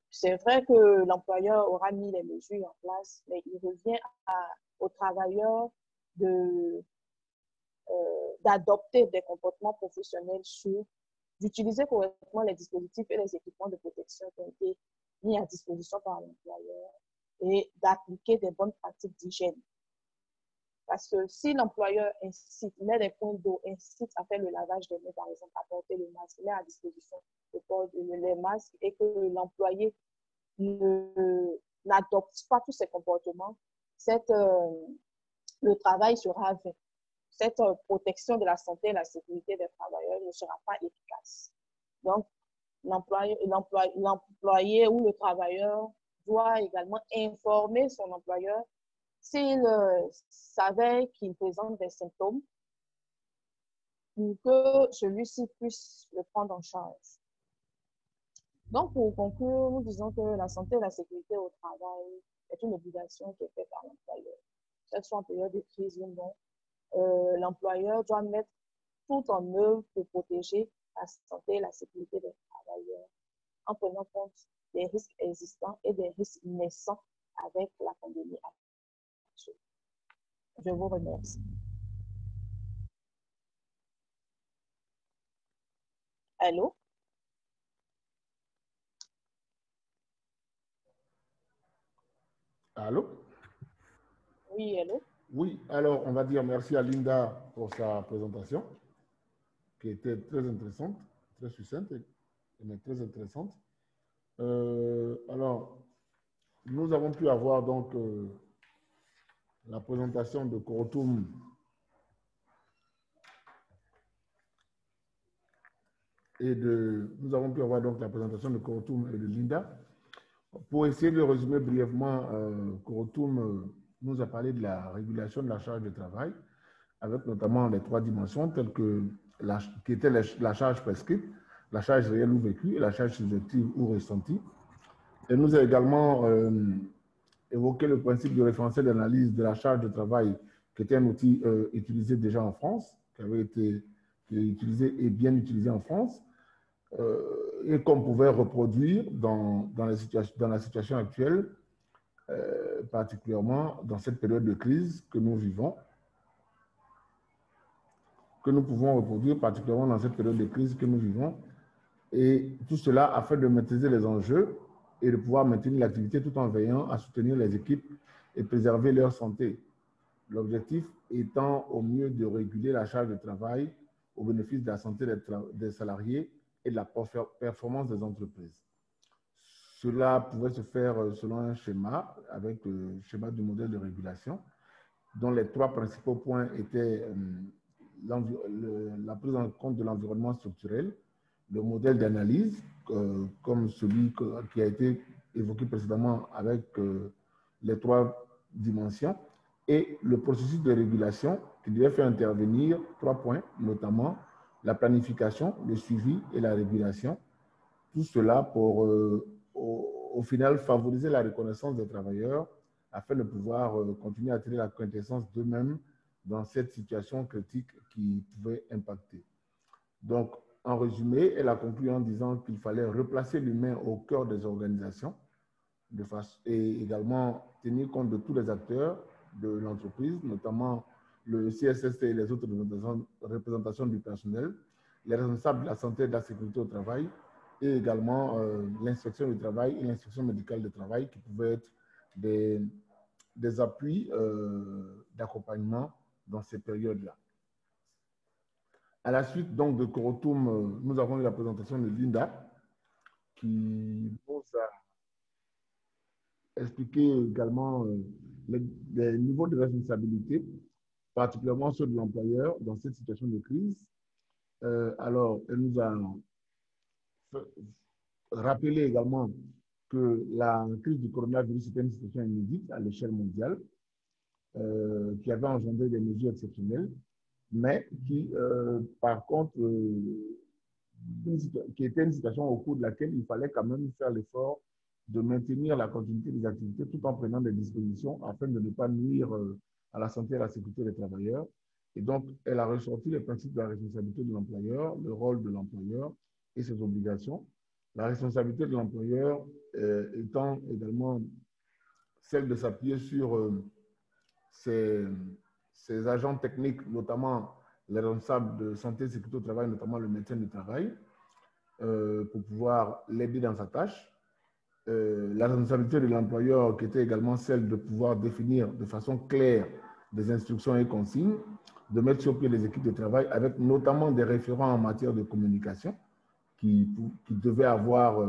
c'est vrai que l'employeur aura mis les mesures en place, mais il revient aux travailleurs d'adopter des comportements professionnels sûrs, d'utiliser correctement les dispositifs et les équipements de protection qui ont été mis à disposition par l'employeur et d'appliquer des bonnes pratiques d'hygiène. Parce que si l'employeur incite, met des points d'eau, incite à faire le lavage des mains, par exemple, à porter le masque, met à disposition les masques et que l'employé n'adopte pas tous ces comportements, le travail sera vain. Cette protection de la santé et la sécurité des travailleurs ne sera pas efficace. Donc, l'employé ou le travailleur doit également informer son employeur s'il savait qu'il présente des symptômes pour que celui-ci puisse le prendre en charge. Donc, pour conclure, nous disons que la santé et la sécurité au travail est une obligation qui est faite par l'employeur. Que ce soit en période de crise ou non, l'employeur doit mettre tout en œuvre pour protéger la santé et la sécurité des travailleurs en prenant compte des risques existants et des risques naissants avec la pandémie actuelle. Je vous remercie. Allô? Allô? Oui, allô? Oui, alors on va dire merci à Linda pour sa présentation, qui était très intéressante, très succincte, mais très intéressante. Alors, nous avons pu avoir donc la présentation de Korotoum nous avons pu avoir donc la présentation de Korotoum et de Linda. Pour essayer de résumer brièvement, Korotoum nous a parlé de la régulation de la charge de travail, avec notamment les trois dimensions telles que qui étaient la charge prescrite, la charge réelle ou vécue et la charge subjective ou ressentie. Elle nous a également évoqué le principe de référentiel d'analyse de la charge de travail, qui était un outil utilisé déjà en France, qui avait été utilisé et bien utilisé en France, et qu'on pouvait reproduire dans la situation actuelle, particulièrement dans cette période de crise que nous vivons, que nous pouvons reproduire particulièrement dans cette période de crise que nous vivons, et tout cela afin de maîtriser les enjeux et de pouvoir maintenir l'activité tout en veillant à soutenir les équipes et préserver leur santé. L'objectif étant au mieux de réguler la charge de travail au bénéfice de la santé des salariés et de la performance des entreprises. Cela pouvait se faire selon un schéma, avec le schéma du modèle de régulation, dont les trois principaux points étaient la prise en compte de l'environnement structurel, le modèle d'analyse, comme celui qui a été évoqué précédemment avec les trois dimensions, et le processus de régulation qui devait faire intervenir trois points, notamment la planification, le suivi et la régulation. Tout cela pour, au final, favoriser la reconnaissance des travailleurs afin de pouvoir continuer à tirer la quintessence d'eux-mêmes dans cette situation critique qui pouvait impacter. Donc, en résumé, elle a conclu en disant qu'il fallait replacer l'humain au cœur des organisations et également tenir compte de tous les acteurs de l'entreprise, notamment le CSST et les autres représentations du personnel, les responsables de la santé et de la sécurité au travail, et également l'inspection du travail et l'inspection médicale du travail qui pouvaient être des appuis d'accompagnement dans ces périodes-là. À la suite donc de Corotum, nous avons eu la présentation de Linda qui nous a expliqué également les niveaux de responsabilité, particulièrement ceux de l'employeur dans cette situation de crise. Alors, elle nous a rappelé également que la crise du coronavirus était une situation inédite à l'échelle mondiale, qui avait engendré des mesures exceptionnelles, mais qui, par contre, qui était une situation au cours de laquelle il fallait quand même faire l'effort de maintenir la continuité des activités tout en prenant des dispositions afin de ne pas nuire à la santé et à la sécurité des travailleurs. Et donc, elle a ressorti les principes de la responsabilité de l'employeur, le rôle de l'employeur et ses obligations. La responsabilité de l'employeur étant également celle de s'appuyer sur ses agents techniques, notamment les responsables de santé et sécurité au travail, notamment le médecin du travail, pour pouvoir l'aider dans sa tâche. La responsabilité de l'employeur qui était également celle de pouvoir définir de façon claire des instructions et consignes, de mettre sur pied les équipes de travail avec notamment des référents en matière de communication qui devaient avoir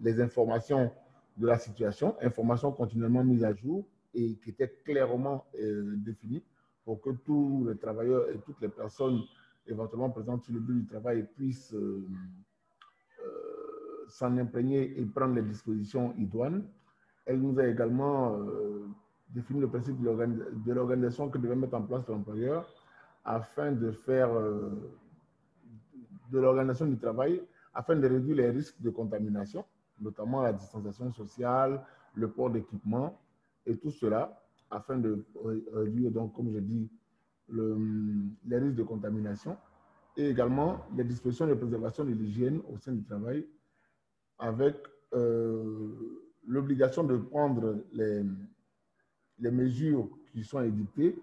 les informations de la situation, informations continuellement mises à jour et qui étaient clairement définies pour que tous les travailleurs et toutes les personnes éventuellement présentes sur le lieu du travail puissent s'en imprégner et prendre les dispositions idoines. Elle nous a également défini le principe de l'organisation que devait mettre en place l'employeur afin de faire de l'organisation du travail, afin de réduire les risques de contamination, notamment la distanciation sociale, le port d'équipement et tout cela, afin de réduire, donc, comme je dis, les risques de contamination et également les dispositions de préservation de l'hygiène au sein du travail avec l'obligation de prendre les mesures qui sont édictées,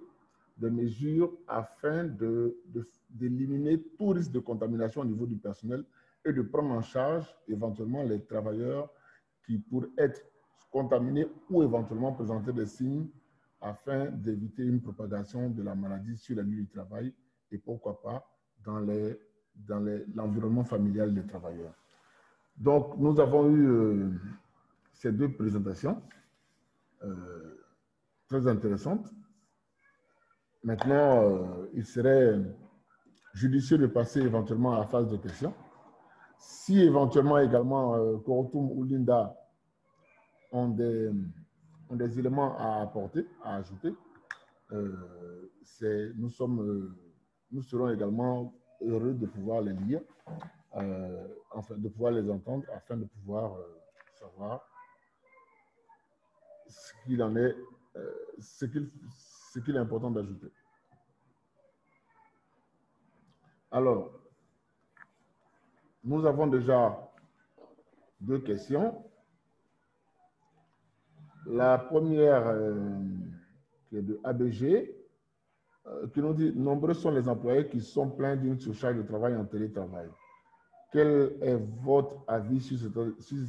des mesures afin d'éliminer tout risque de contamination au niveau du personnel et de prendre en charge éventuellement les travailleurs qui pourraient être contaminés ou éventuellement présenter des signes afin d'éviter une propagation de la maladie sur la lieu du travail et pourquoi pas dans l'environnement familial des travailleurs. Donc, nous avons eu ces deux présentations très intéressantes. Maintenant, il serait judicieux de passer éventuellement à la phase de questions. Si éventuellement également Corotum ou Linda ont des éléments à apporter, à ajouter, nous serons également heureux de pouvoir les lire, enfin de pouvoir les entendre afin de pouvoir savoir ce qu'il en est, ce qu'il est important d'ajouter. Alors, nous avons déjà deux questions. La première, qui est de ABG, qui nous dit « Nombreux sont les employés qui sont plaints d'une surcharge de travail en télétravail. Quel est votre avis sur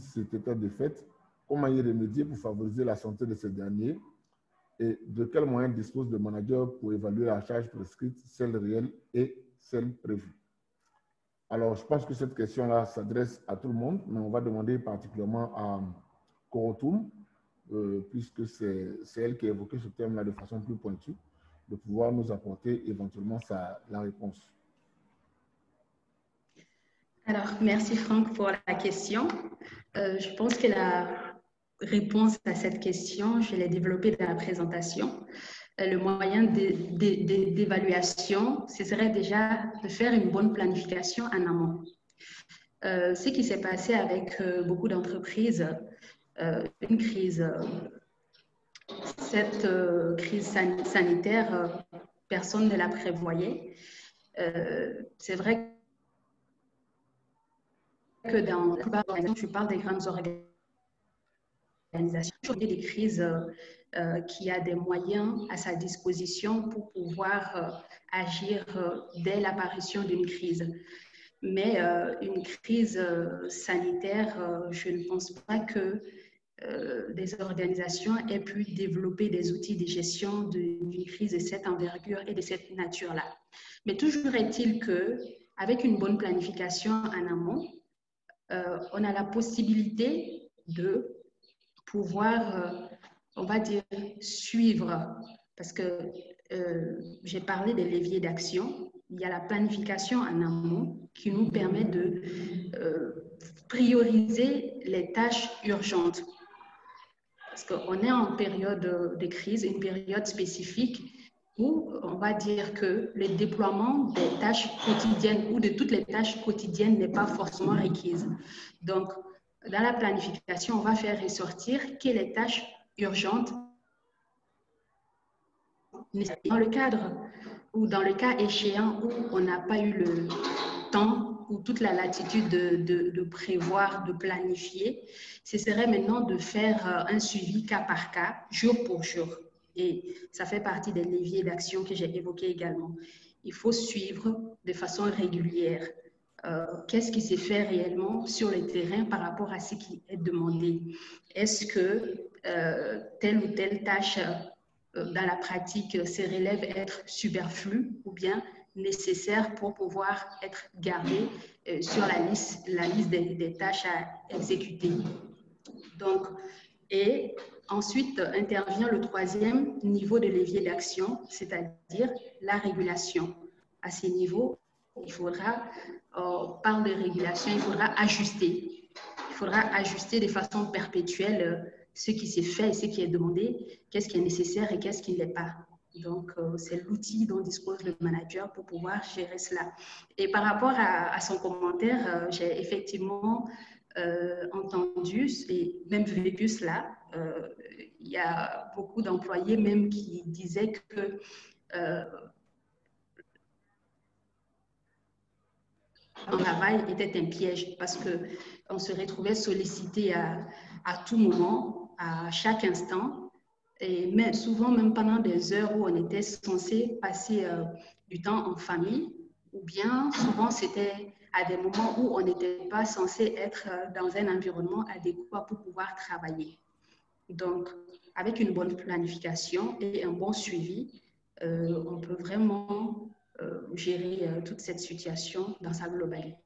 cet état de fait? Comment y remédier pour favoriser la santé de ces derniers? Et de quels moyens dispose le manager pour évaluer la charge prescrite, celle réelle et celle prévue ?» Alors, je pense que cette question-là s'adresse à tout le monde, mais on va demander particulièrement à Corotum, puisque c'est elle qui a évoqué ce thème-là de façon plus pointue, de pouvoir nous apporter éventuellement la réponse. Alors, merci Franck pour la question. Je pense que la réponse à cette question, je l'ai développée dans la présentation. Le moyen d'évaluation, ce serait déjà de faire une bonne planification en amont. Ce qui s'est passé avec beaucoup d'entreprises, une crise, cette crise sanitaire, personne ne la prévoyait. C'est vrai que dans la plupart des organisations, tu parles des grandes organisations, des crises qui a des moyens à sa disposition pour pouvoir agir dès l'apparition d'une crise. Mais une crise sanitaire, je ne pense pas que des organisations aient pu développer des outils de gestion d'une crise de cette envergure et de cette nature-là. Mais toujours est-il qu'avec une bonne planification en amont, on a la possibilité de pouvoir, on va dire, suivre, parce que j'ai parlé des leviers d'action. Il y a la planification en amont qui nous permet de prioriser les tâches urgentes. Parce qu'on est en période de crise, une période spécifique où on va dire que le déploiement des tâches quotidiennes ou de toutes les tâches quotidiennes n'est pas forcément requise. Donc, dans la planification, on va faire ressortir que les tâches urgentes dans le cadre ou dans le cas échéant où on n'a pas eu le temps ou toute la latitude de prévoir, de planifier, ce serait maintenant de faire un suivi cas par cas, jour pour jour. Et ça fait partie des leviers d'action que j'ai évoqués également. Il faut suivre de façon régulière qu'est-ce qui s'est fait réellement sur le terrain par rapport à ce qui est demandé. Est-ce que telle ou telle tâche dans la pratique se révèle être superflue ou bien nécessaire pour pouvoir être gardée sur la liste des tâches à exécuter. Donc, et ensuite intervient le troisième niveau de levier d'action, c'est-à-dire la régulation. À ce niveau, il faudra, on parle de régulation, il faudra ajuster. Il faudra ajuster de façon perpétuelle ce qui s'est fait et ce qui est demandé, qu'est-ce qui est nécessaire et qu'est-ce qui ne l'est pas. Donc, c'est l'outil dont dispose le manager pour pouvoir gérer cela. Et par rapport à son commentaire, j'ai effectivement entendu et même vécu cela. Il y a beaucoup d'employés même qui disaient que le travail était un piège parce qu'on se retrouvait sollicité à tout moment, à chaque instant, et même, souvent même pendant des heures où on était censé passer du temps en famille, ou bien souvent c'était à des moments où on n'était pas censé être dans un environnement adéquat pour pouvoir travailler. Donc, avec une bonne planification et un bon suivi, on peut vraiment gérer toute cette situation dans sa globalité.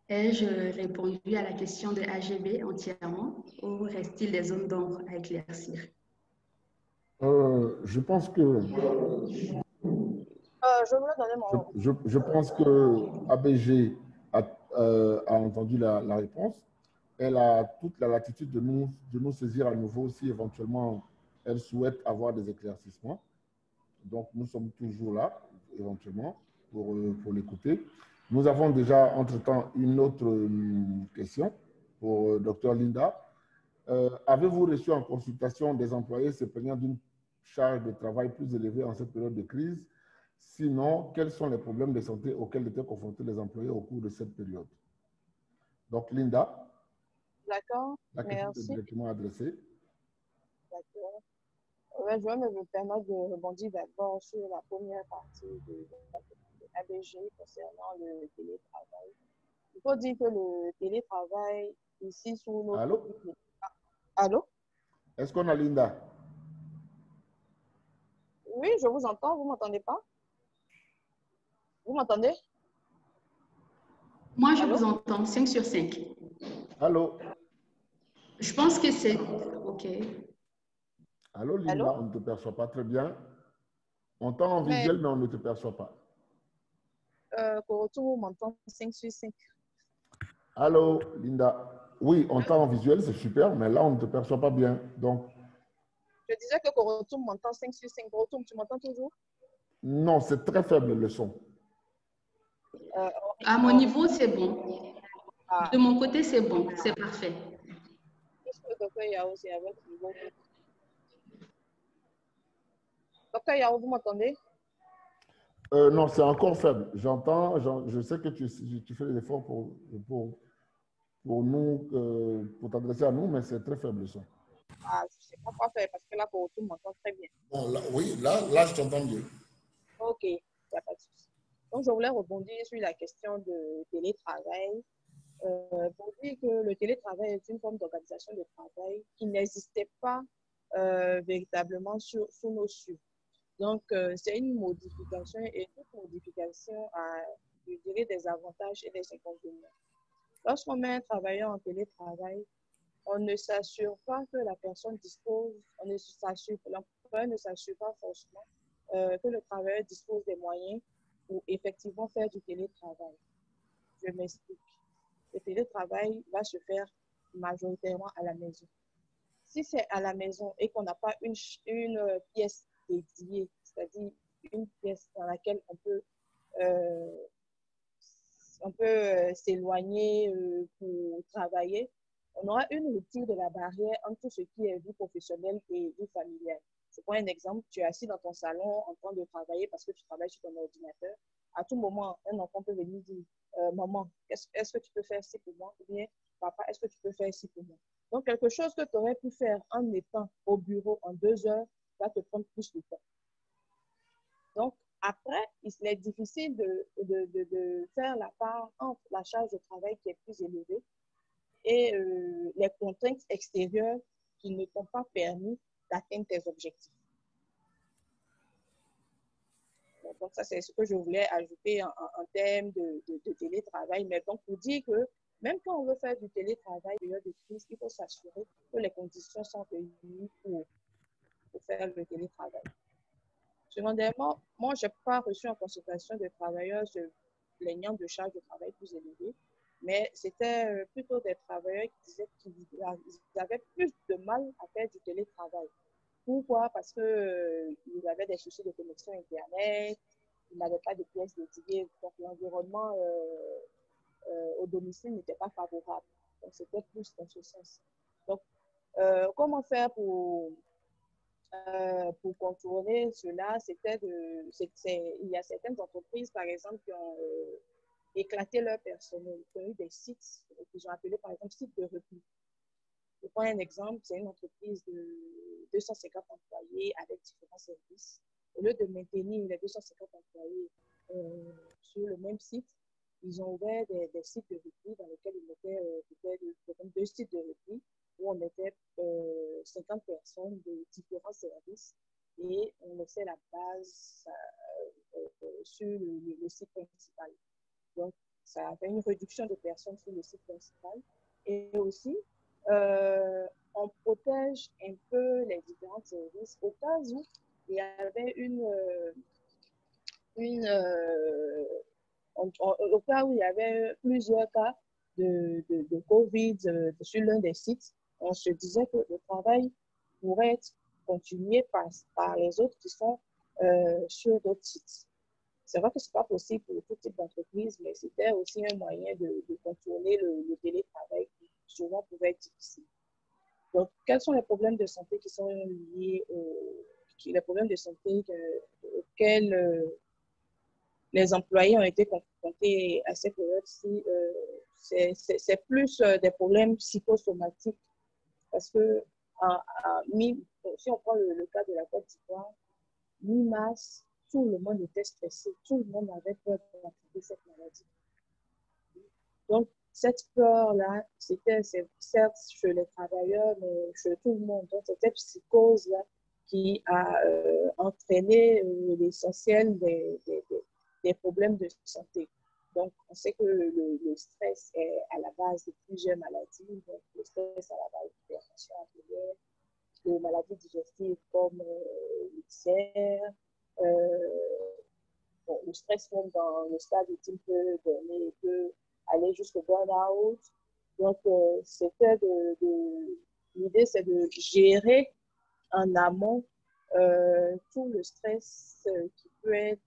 Ai-je répondu à la question de AGB entièrement ou reste-t-il des zones d'ombre à éclaircir? Je pense que je pense que ABG a entendu la réponse. Elle a toute la latitude de nous saisir à nouveau si éventuellement elle souhaite avoir des éclaircissements. Donc, nous sommes toujours là, éventuellement, pour l'écouter. Nous avons déjà, entre-temps, une autre question pour Dr Linda. Avez-vous reçu en consultation des employés se plaignant d'une charge de travail plus élevée en cette période de crise? Sinon, quels sont les problèmes de santé auxquels étaient confrontés les employés au cours de cette période? Donc, Linda. D'accord, la question merci. est directement adressée. D'accord. Ouais, je vais me permettre de rebondir d'abord sur la première partie de ABG concernant le télétravail. Il faut dire que le télétravail ici sous notre... Allô? Allô? Est-ce qu'on a Linda? Oui, je vous entends. Vous ne m'entendez pas? Vous m'entendez? Moi, je vous entends, 5 sur 5. Allô? Je pense que c'est... OK. Allô, Linda, Allô? on ne te perçoit pas très bien. On t'entend en visuel, mais on ne te perçoit pas. Korotou, vous m'entendez 5 sur 5. Allô, Linda. Oui, on t'entend en visuel, c'est super, mais là, on ne te perçoit pas bien. Donc, je disais que Korotou m'entend 5 sur 5. Korotou, tu m'entends toujours? non, c'est très faible le son. À mon niveau, c'est bon. Ah. De mon côté, c'est bon, c'est parfait. Est-ce que Dr Yao, c'est avec vous? Dr Yao, vous m'entendez? Non, c'est encore faible. J'entends, je sais que tu fais des efforts pour nous, pour t'adresser à nous, mais c'est très faible le son. Ah, je ne sais pas quoi faire parce que là, pour tout, m'entend très bien. Bon, là, oui, là, je t'entends mieux. OK, il n'y a pas de souci. Donc, je voulais rebondir sur la question de télétravail. Pour dire que le télétravail est une forme d'organisation de travail qui n'existait pas véritablement sous nos cieux. Donc, c'est une modification et toute modification a, je dirais, des avantages et des inconvénients. Lorsqu'on met un travailleur en télétravail, on ne s'assure pas que la personne dispose, l'employeur ne s'assure pas forcément que le travailleur dispose des moyens pour effectivement faire du télétravail. Je m'explique. Le télétravail va se faire majoritairement à la maison. Si c'est à la maison et qu'on n'a pas une pièce dédiée, c'est-à-dire une pièce dans laquelle euh, on peut s'éloigner pour travailler, on aura une rupture de la barrière entre tout ce qui est vie professionnelle et vie familiale. Je prends un exemple, tu es assis dans ton salon en train de travailler parce que tu travailles sur ton ordinateur. À tout moment, un enfant peut venir dire maman, est-ce que tu peux faire ci pour moi? Ou bien, papa, est-ce que tu peux faire ci pour moi? Donc, quelque chose que tu aurais pu faire en étant au bureau en 2 heures va te prendre plus de temps. Donc, après, il est difficile de faire la part entre la charge de travail qui est plus élevée et les contraintes extérieures qui ne t'ont pas permis d'atteindre tes objectifs. Donc, ça, c'est ce que je voulais ajouter en termes de télétravail. Mais donc, pour dire que même quand on veut faire du télétravail, période de crise, il faut s'assurer que les conditions sont réunies pour faire le télétravail. Secondairement, moi, je n'ai pas reçu en consultation de travailleurs se plaignant de charges de travail plus élevées, mais c'était plutôt des travailleurs qui disaient qu'ils avaient plus de mal à faire du télétravail. Pourquoi? Parce qu'ils avaient des soucis de connexion Internet, ils n'avaient pas de pièces dédiées, donc l'environnement au domicile n'était pas favorable. Donc, c'était plus dans ce sens. Donc, comment faire pour contourner cela, il y a certaines entreprises, par exemple, qui ont éclaté leur personnel, qui ont eu des sites qu'ils ont appelés, par exemple, sites de repli. Je prends un exemple, c'est une entreprise de 250 employés avec différents services. Au lieu de maintenir les 250 employés sur le même site, ils ont ouvert des sites de repli dans lesquels ils mettaient peut-être 2 sites de repli où on mettait 50 personnes de différents services et on laissait la base sur le site principal. Donc, ça fait une réduction de personnes sur le site principal. Et aussi, on protège un peu les différents services au cas où il y avait au cas où il y avait plusieurs cas de COVID sur l'un des sites, on se disait que le travail pourrait être continué par les autres qui sont sur d'autres sites. C'est vrai que ce n'est pas possible pour tout type d'entreprise, mais c'était aussi un moyen de contourner le télétravail qui souvent pouvait être difficile. Donc, quels sont les problèmes de santé qui sont liés les problèmes de santé auxquels les employés ont été confrontés à cette période-ci? C'est plus des problèmes psychosomatiques parce que si on prend le cas de la Côte d'Ivoire, mi-mars, tout le monde était stressé, tout le monde avait peur d'attraper cette maladie. Donc, cette peur-là, c'était certes chez les travailleurs, mais chez tout le monde. Donc, cette psychose-là qui a entraîné l'essentiel des problèmes de santé. Donc, on sait que le stress est à la base de plusieurs maladies. Donc, le stress à la base d'hypertension artérielle, de maladies digestives comme l'ulcère. Bon, le stress, même dans le stade ultime, peut aller jusqu'au burn-out. Donc, l'idée, c'est de gérer en amont tout le stress qui peut être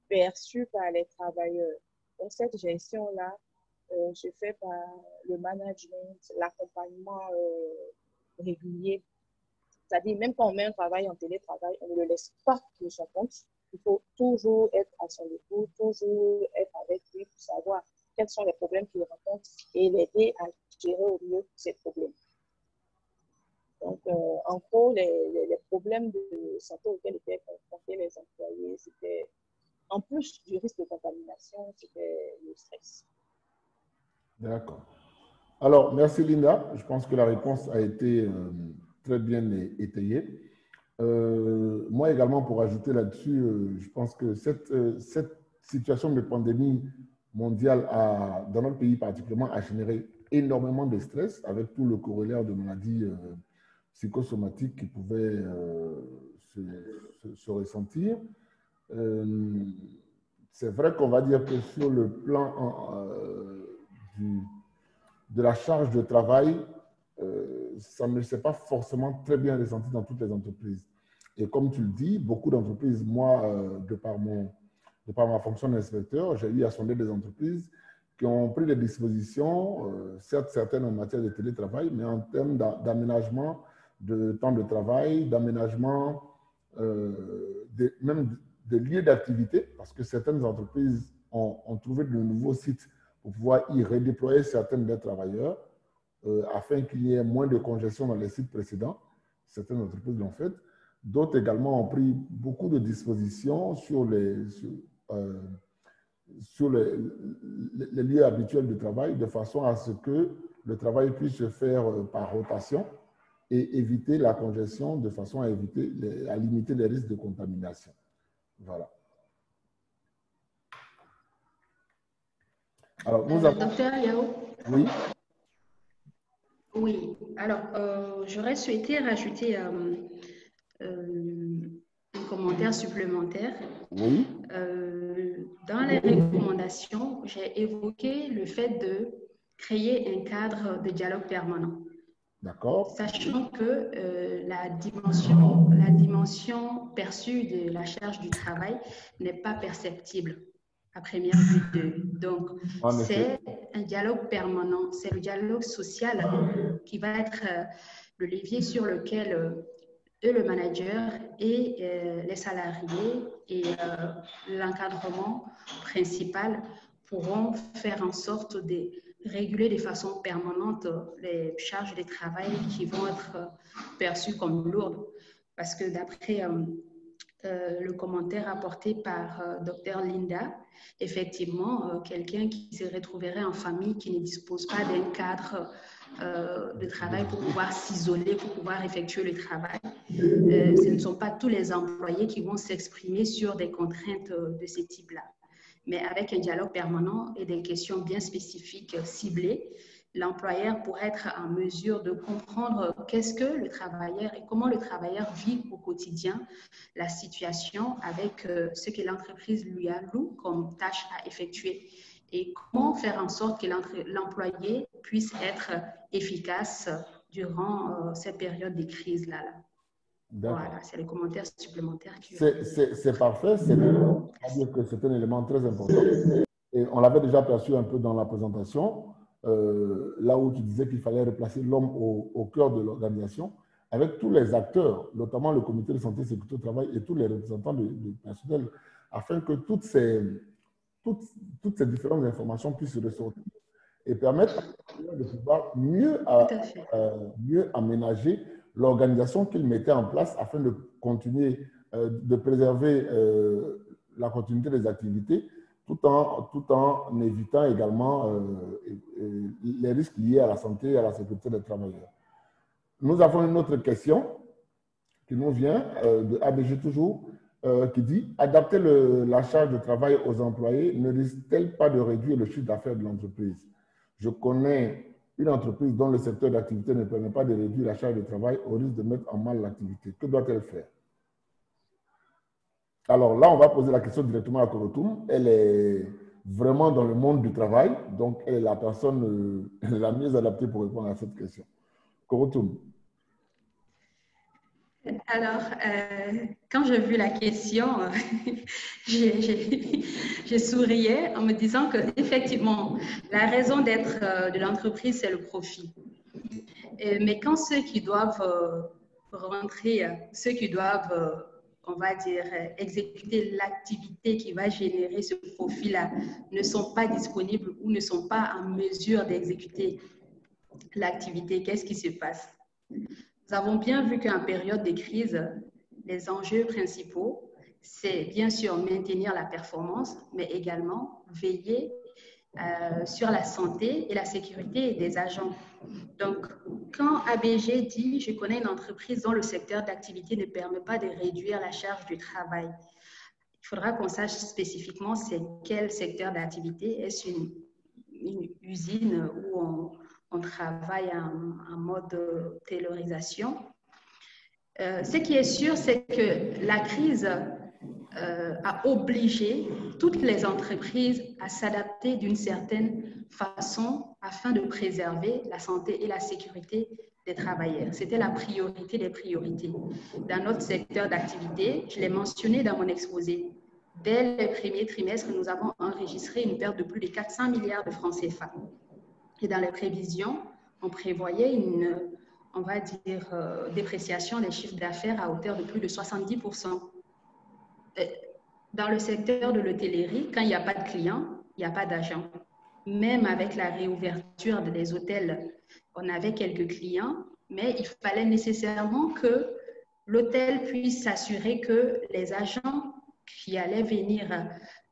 perçu par les travailleurs. Donc, cette gestion-là se fait par le management, l'accompagnement régulier. C'est-à-dire, même quand on met un travail en télétravail, on ne le laisse pas de son compte. Il faut toujours être à son écoute, toujours être avec lui pour savoir quels sont les problèmes qu'il rencontre et l'aider à gérer au mieux ces problèmes. Donc, en gros, les problèmes de santé auxquels étaient confrontés les employés, c'était, en plus du risque de contamination, c'était le stress. D'accord. Alors, merci Linda. Je pense que la réponse a été très bien étayée. Moi également, pour ajouter là-dessus, je pense que cette situation de pandémie mondiale dans notre pays particulièrement a généré énormément de stress avec tout le corollaire de maladies psychosomatiques qui pouvaient se ressentir. C'est vrai qu'on va dire que sur le plan de la charge de travail, ça ne s'est pas forcément très bien ressenti dans toutes les entreprises. Et comme tu le dis, beaucoup d'entreprises, moi, de par ma fonction d'inspecteur, j'ai eu à sonder des entreprises qui ont pris des dispositions, certes certaines en matière de télétravail, mais en termes d'aménagement de temps de travail, d'aménagement même des lieux d'activité, parce que certaines entreprises ont trouvé de nouveaux sites pour pouvoir y redéployer certains des travailleurs afin qu'il y ait moins de congestion dans les sites précédents. Certaines entreprises l'ont fait. D'autres également ont pris beaucoup de dispositions sur les lieux habituels de travail de façon à ce que le travail puisse se faire par rotation et éviter la congestion de façon à limiter les risques de contamination. Voilà. Alors, nous avons... Docteur Yao. Oui. Oui, alors j'aurais souhaité rajouter un commentaire supplémentaire. Oui. Dans les recommandations, j'ai évoqué le fait de créer un cadre de dialogue permanent. D'accord. Sachant que la dimension perçue de la charge du travail n'est pas perceptible à première vue. Donc, c'est un dialogue permanent, c'est le dialogue social qui va être le levier sur lequel le manager et les salariés et l'encadrement principal pourront faire en sorte de réguler de façon permanente les charges de travail qui vont être perçues comme lourdes. Parce que d'après le commentaire apporté par Dr Linda, effectivement, quelqu'un qui se retrouverait en famille, qui ne dispose pas d'un cadre de travail pour pouvoir s'isoler, pour pouvoir effectuer le travail, ce ne sont pas tous les employés qui vont s'exprimer sur des contraintes de ce type-là. Mais avec un dialogue permanent et des questions bien spécifiques, ciblées, l'employeur pourrait être en mesure de comprendre qu'est-ce que le travailleur et comment le travailleur vit au quotidien la situation avec ce que l'entreprise lui alloue comme tâche à effectuer et comment faire en sorte que l'employé puisse être efficace durant cette période de crise-là. Voilà, c'est les commentaires supplémentaires. C'est parfait, c'est-à-dire que c'est un élément très important. Et on l'avait déjà perçu un peu dans la présentation, là où tu disais qu'il fallait replacer l'homme au cœur de l'organisation, avec tous les acteurs, notamment le comité de santé et sécurité au travail et tous les représentants du personnel, afin que toutes ces différentes informations puissent se ressortir et permettre de pouvoir mieux aménager l'organisation qu'ils mettaient en place afin de continuer, de préserver la continuité des activités tout en évitant également les risques liés à la santé et à la sécurité des travailleurs. Nous avons une autre question qui nous vient de ABG toujours, qui dit « Adapter la charge de travail aux employés ne risque-t-elle pas de réduire le chiffre d'affaires de l'entreprise? Je connais une entreprise dont le secteur d'activité ne permet pas de réduire la charge de travail au risque de mettre en mal l'activité. Que doit-elle faire ?» Alors là, on va poser la question directement à Korotoum. Elle est vraiment dans le monde du travail, donc elle est la personne la mieux adaptée pour répondre à cette question. Korotoum. Alors, quand j'ai vu la question, j'ai souriais en me disant qu'effectivement, la raison d'être de l'entreprise, c'est le profit. Mais quand ceux qui doivent rentrer, ceux qui doivent on va dire, exécuter l'activité qui va générer ce profit-là ne sont pas disponibles ou ne sont pas en mesure d'exécuter l'activité, qu'est-ce qui se passe? Nous avons bien vu qu'en période de crise, les enjeux principaux, c'est bien sûr maintenir la performance, mais également veiller sur la santé et la sécurité des agents. Donc, quand ABG dit « Je connais une entreprise dont le secteur d'activité ne permet pas de réduire la charge du travail », il faudra qu'on sache spécifiquement c'est quel secteur d'activité. Est-ce une usine où on travaille en mode taylorisation? Ce qui est sûr, c'est que la crise a obligé toutes les entreprises à s'adapter d'une certaine façon afin de préserver la santé et la sécurité des travailleurs. C'était la priorité des priorités. Dans notre secteur d'activité, je l'ai mentionné dans mon exposé, dès les premiers trimestres, nous avons enregistré une perte de plus de 400 milliards de francs CFA. Et dans les prévisions, on prévoyait une, on va dire, dépréciation des chiffres d'affaires à hauteur de plus de 70%. Dans le secteur de l'hôtellerie, quand il n'y a pas de clients, il n'y a pas d'agents. Même avec la réouverture des hôtels, on avait quelques clients, mais il fallait nécessairement que l'hôtel puisse s'assurer que les agents qui allaient venir,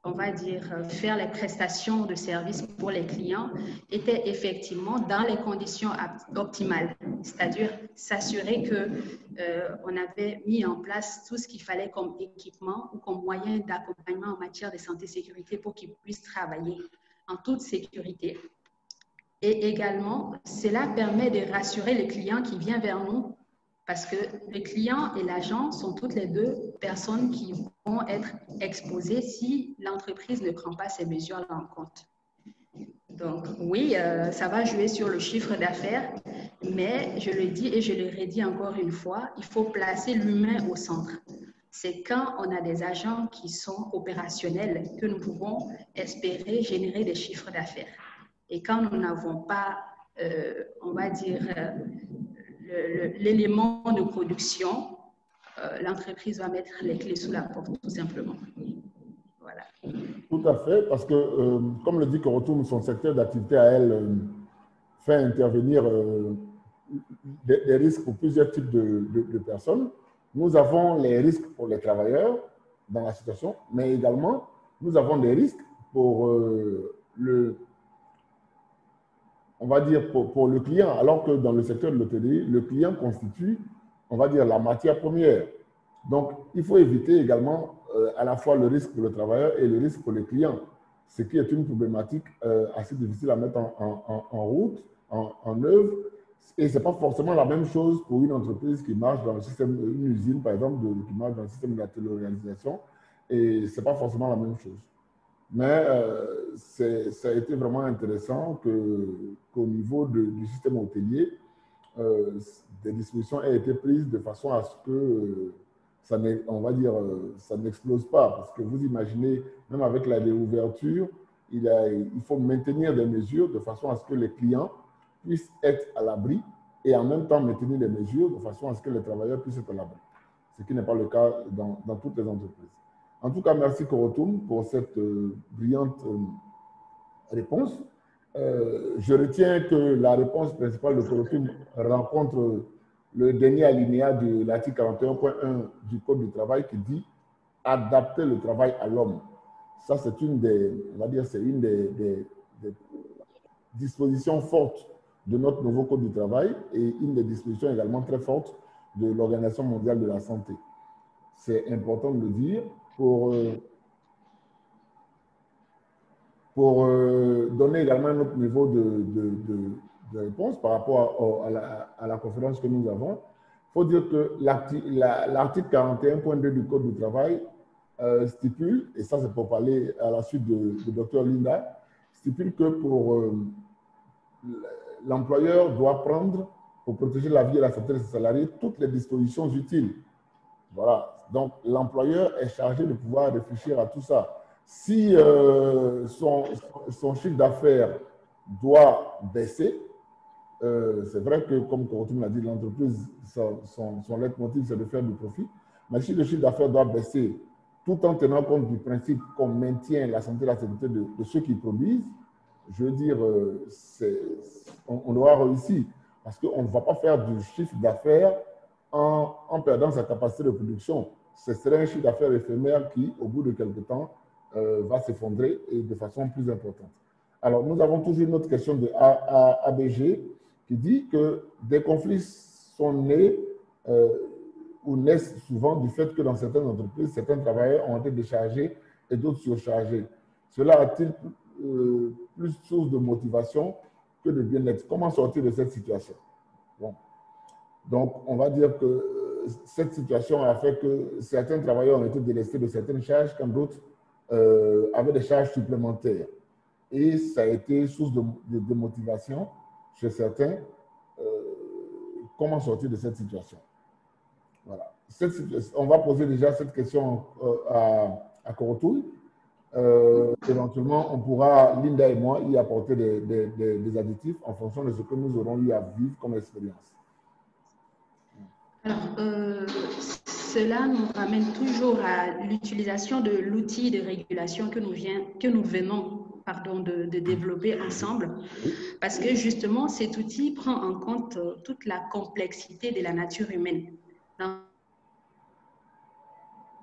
on va dire, faire les prestations de services pour les clients étaient effectivement dans les conditions optimales, c'est-à-dire s'assurer qu'on avait mis en place tout ce qu'il fallait comme équipement ou comme moyen d'accompagnement en matière de santé et sécurité pour qu'ils puissent travailler en toute sécurité. Et également, cela permet de rassurer les clients qui viennent vers nous parce que le client et l'agent sont toutes les deux personnes qui vont être exposées si l'entreprise ne prend pas ces mesures-là en compte. Donc oui, ça va jouer sur le chiffre d'affaires, mais je le dis et je le redis encore une fois, il faut placer l'humain au centre. C'est quand on a des agents qui sont opérationnels que nous pouvons espérer générer des chiffres d'affaires. Et quand nous n'avons pas, on va dire, l'élément de production, l'entreprise va mettre les clés sous la porte, tout simplement. Voilà. Tout à fait, parce que, comme le dit Corotoum, son secteur d'activité à elle fait intervenir des risques pour plusieurs types de personnes. Nous avons les risques pour les travailleurs dans la situation, mais également, nous avons des risques pour on va dire, pour le client, alors que dans le secteur de l'hôtellerie, le client constitue, on va dire, la matière première. Donc, il faut éviter également à la fois le risque pour le travailleur et le risque pour le client, ce qui est une problématique assez difficile à mettre en route, en œuvre. Et ce n'est pas forcément la même chose pour une entreprise qui marche dans le système, une usine, par exemple, qui marche dans le système de la téléorganisation, et ce n'est pas forcément la même chose. Mais ça a été vraiment intéressant qu'au niveau du système hôtelier, des dispositions aient été prises de façon à ce que on va dire, ça n'explose pas. Parce que vous imaginez, même avec la réouverture, il faut maintenir des mesures de façon à ce que les clients puissent être à l'abri et en même temps maintenir des mesures de façon à ce que les travailleurs puissent être à l'abri. Ce qui n'est pas le cas dans toutes les entreprises. En tout cas, merci Corotoum pour cette brillante réponse. Je retiens que la réponse principale de Corotoum rencontre le dernier alinéa de l'article 41.1 du Code du travail qui dit « adapter le travail à l'homme ». Ça, c'est une des, on va dire, c'est une des dispositions fortes de notre nouveau Code du travail et une des dispositions également très fortes de l'Organisation mondiale de la santé. C'est important de le dire pour donner également notre niveau de réponse par rapport à la conférence que nous avons. Il faut dire que l'article 41.2 du Code du travail stipule, et ça c'est pour parler à la suite de Dr Linda, stipule que pour l'employeur doit prendre, pour protéger la vie et la santé de ses salariés, toutes les dispositions utiles. Voilà. Donc, l'employeur est chargé de pouvoir réfléchir à tout ça. Si son chiffre d'affaires doit baisser, c'est vrai que, comme Corotoum l'a dit, l'entreprise, son leitmotiv, c'est de faire du profit. Mais si le chiffre d'affaires doit baisser, tout en tenant compte du principe qu'on maintient la santé et la sécurité de ceux qui produisent, je veux dire, on doit réussir. Parce qu'on ne va pas faire du chiffre d'affaires en perdant sa capacité de production. Ce serait un chiffre d'affaires éphémère qui, au bout de quelque temps, va s'effondrer et de façon plus importante. Alors, nous avons toujours une autre question de ABG qui dit que des conflits sont nés ou naissent souvent du fait que dans certaines entreprises, certains travailleurs ont été déchargés et d'autres surchargés. Cela a-t-il plus source de motivation que de bien-être? Comment sortir de cette situation? Bon. Donc, on va dire que cette situation a fait que certains travailleurs ont été délestés de certaines charges quand d'autres avaient des charges supplémentaires. Et ça a été source de motivation chez certains. Comment sortir de cette situation? Voilà. On va poser déjà cette question à Korotou. Éventuellement, on pourra, Linda et moi, y apporter des additifs en fonction de ce que nous aurons eu à vivre comme expérience. Alors, cela nous ramène toujours à l'utilisation de l'outil de régulation que nous venons de développer ensemble, parce que justement, cet outil prend en compte toute la complexité de la nature humaine. Dans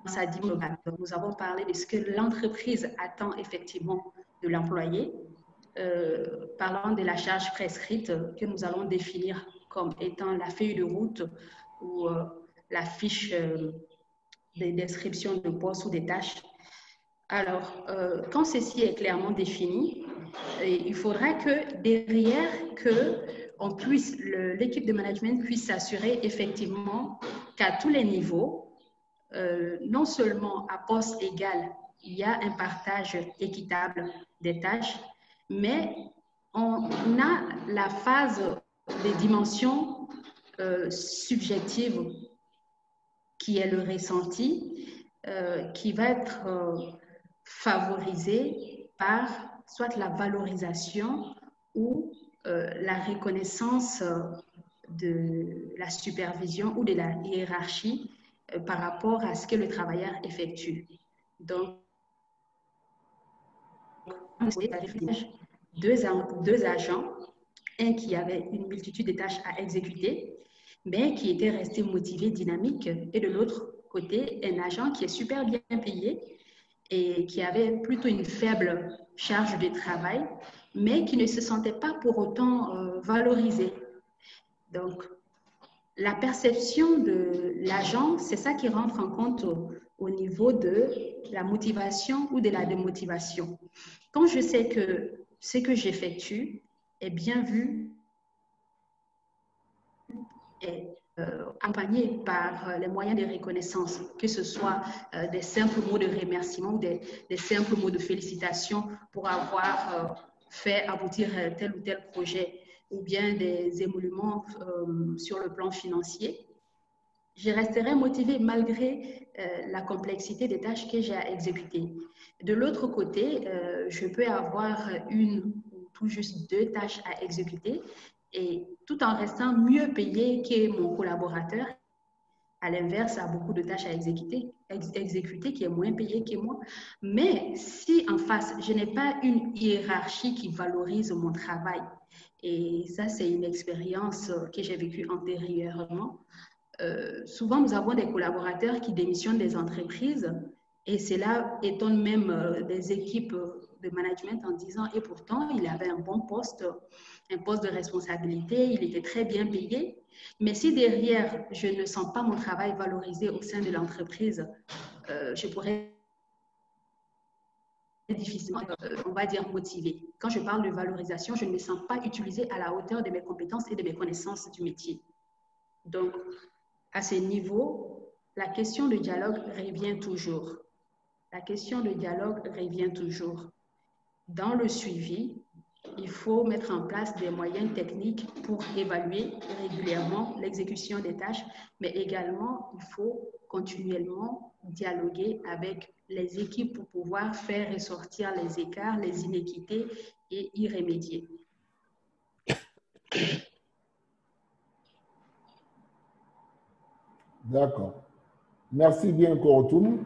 sa dimension, nous avons parlé de ce que l'entreprise attend effectivement de l'employé, parlant de la charge prescrite que nous allons définir comme étant la feuille de route ou la fiche de description de poste ou des tâches. Alors, quand ceci est clairement défini, il faudra que derrière, l'équipe de management puisse s'assurer effectivement qu'à tous les niveaux, non seulement à poste égal, il y a un partage équitable des tâches, mais on a la phase des dimensions subjectives qui est le ressenti, qui va être favorisé par soit la valorisation ou la reconnaissance de la supervision ou de la hiérarchie par rapport à ce que le travailleur effectue. Donc, deux agents, un qui avait une multitude de tâches à exécuter, mais qui était resté motivé, dynamique, et de l'autre côté, un agent qui est super bien payé et qui avait plutôt une faible charge de travail, mais qui ne se sentait pas pour autant valorisé. Donc, la perception de l'agent, c'est ça qui rentre en compte au niveau de la motivation ou de la démotivation. Quand je sais que ce que j'effectue est bien vu et accompagné par les moyens de reconnaissance, que ce soit des simples mots de remerciement ou des simples mots de félicitations pour avoir fait aboutir tel ou tel projet, ou bien des émoluments sur le plan financier, je resterai motivée malgré la complexité des tâches que j'ai à exécuter. De l'autre côté, je peux avoir une ou tout juste deux tâches à exécuter et tout en restant mieux payé que mon collaborateur. À l'inverse, a beaucoup de tâches à exécuter qui est moins payé que moi. Mais si en face, je n'ai pas une hiérarchie qui valorise mon travail, et ça, c'est une expérience que j'ai vécue antérieurement, souvent, nous avons des collaborateurs qui démissionnent des entreprises et cela étonne même des équipes de management en disant « et pourtant, il avait un bon poste, un poste de responsabilité, il était très bien payé, mais si derrière, je ne sens pas mon travail valorisé au sein de l'entreprise, je pourrais difficilement, on va dire, motivé. Quand je parle de valorisation, je ne me sens pas utilisée à la hauteur de mes compétences et de mes connaissances du métier. Donc, à ce niveau, la question de dialogue revient toujours. La question de dialogue revient toujours. Dans le suivi, il faut mettre en place des moyens techniques pour évaluer régulièrement l'exécution des tâches, mais également, il faut continuellement dialoguer avec les équipes pour pouvoir faire ressortir les écarts, les inéquités et y remédier. D'accord. Merci bien, Korotoum.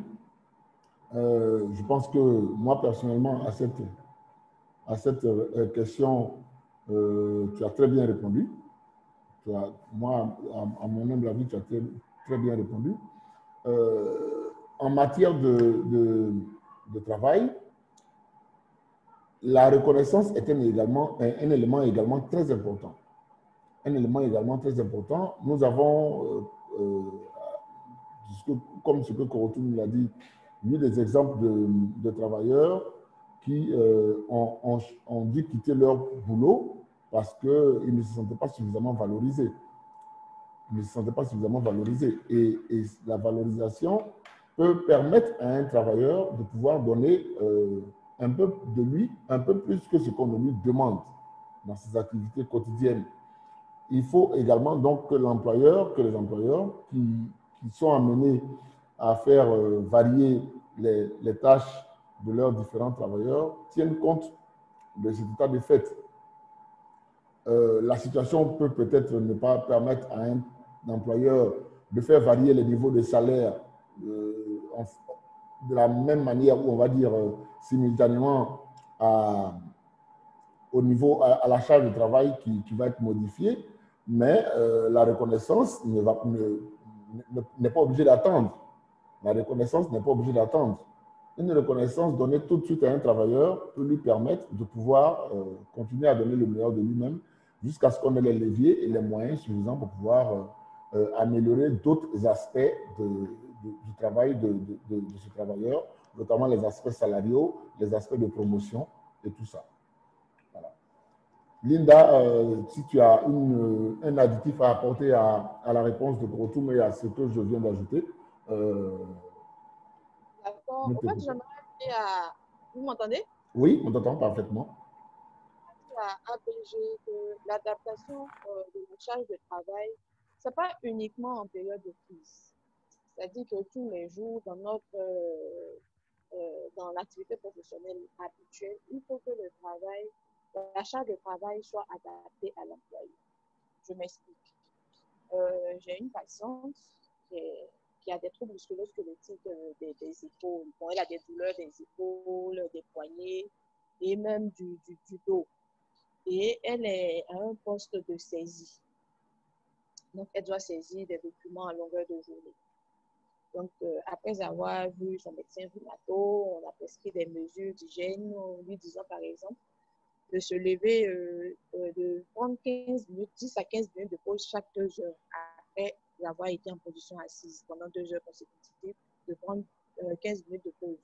Je pense que moi, personnellement, à cette question, tu as très bien répondu. Moi, à mon humble avis, tu as très bien répondu. En matière de travail, la reconnaissance est un élément également très important. Un élément également très important. Nous avons, comme ce que Korotoum l'a dit, vu des exemples de travailleurs qui ont dû quitter leur boulot parce qu'ils ne se sentaient pas suffisamment valorisés. Ils ne se sentaient pas suffisamment valorisés. Et la valorisation peut permettre à un travailleur de pouvoir donner un peu de lui, un peu plus que ce qu'on lui demande dans ses activités quotidiennes. Il faut également donc que les employeurs qui sont amenés à faire varier les tâches de leurs différents travailleurs tiennent compte de cet état de fait. La situation peut peut-être ne pas permettre à un employeur de faire varier les niveaux de salaire de la même manière où on va dire simultanément au niveau, à la charge de travail qui va être modifiée, mais la reconnaissance n'est pas obligée d'attendre. La reconnaissance n'est pas obligée d'attendre. Une reconnaissance donnée tout de suite à un travailleur peut lui permettre de pouvoir continuer à donner le meilleur de lui-même jusqu'à ce qu'on ait les leviers et les moyens suffisants pour pouvoir améliorer d'autres aspects du travail de ce travailleur, notamment les aspects salariaux, les aspects de promotion et tout ça. Voilà. Linda, si tu as un additif à apporter à la réponse de Korotoum et à ce que je viens d'ajouter. D'accord. En fait, j'aimerais dire à... Vous m'entendez? Oui, on t'entend parfaitement. À APG que l'adaptation de la charge de travail, ce n'est pas uniquement en période de crise. C'est-à-dire que tous les jours, dans l'activité professionnelle habituelle, il faut que la charge de travail soit adaptée à l'employé. Je m'explique. J'ai une patiente qui a des troubles musculo-squelettiques des épaules. Bon, elle a des douleurs des épaules, des poignets et même du dos. Et elle est à un poste de saisie. Donc, elle doit saisir des documents à longueur de journée. Donc, après avoir vu son médecin rhumato, on a prescrit des mesures d'hygiène, en lui disant par exemple de se lever, de prendre 15 minutes, 10 à 15 minutes de pause chaque 2 heures après avoir été en position assise pendant 2 heures consécutives, de prendre 15 minutes de pause.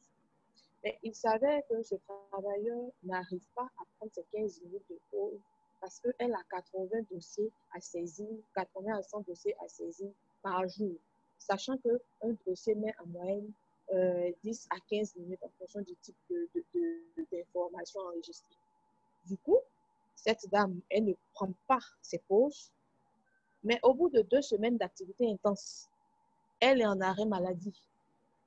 Mais il savait que ce travailleur n'arrive pas à prendre ces 15 minutes de pause parce qu'elle a 80 dossiers à saisir, 80 à 100 dossiers à saisir par jour, sachant qu'un dossier met en moyenne 10 à 15 minutes en fonction du type d'information enregistrée. Du coup, cette dame, elle ne prend pas ses pauses, mais au bout de 2 semaines d'activité intense, elle est en arrêt maladie.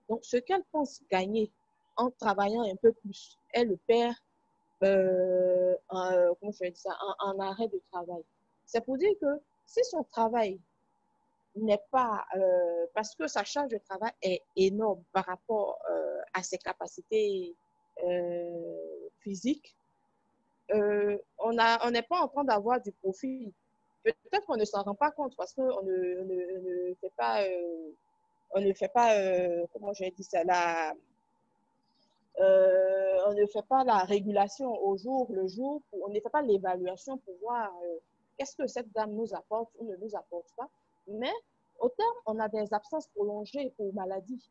Donc, ce qu'elle pense gagner en travaillant un peu plus, elle le perd comment je vais dire ça, en arrêt de travail. C'est pour dire que si son travail n'est pas, parce que sa charge de travail est énorme par rapport à ses capacités physiques, on n'est pas en train d'avoir du profit. Peut-être qu'on ne s'en rend pas compte parce qu'on ne fait pas, comment je vais dire ça, on ne fait pas la régulation au jour le jour, on ne fait pas l'évaluation pour voir qu'est-ce que cette dame nous apporte ou ne nous apporte pas. Mais au terme, on a des absences prolongées pour maladie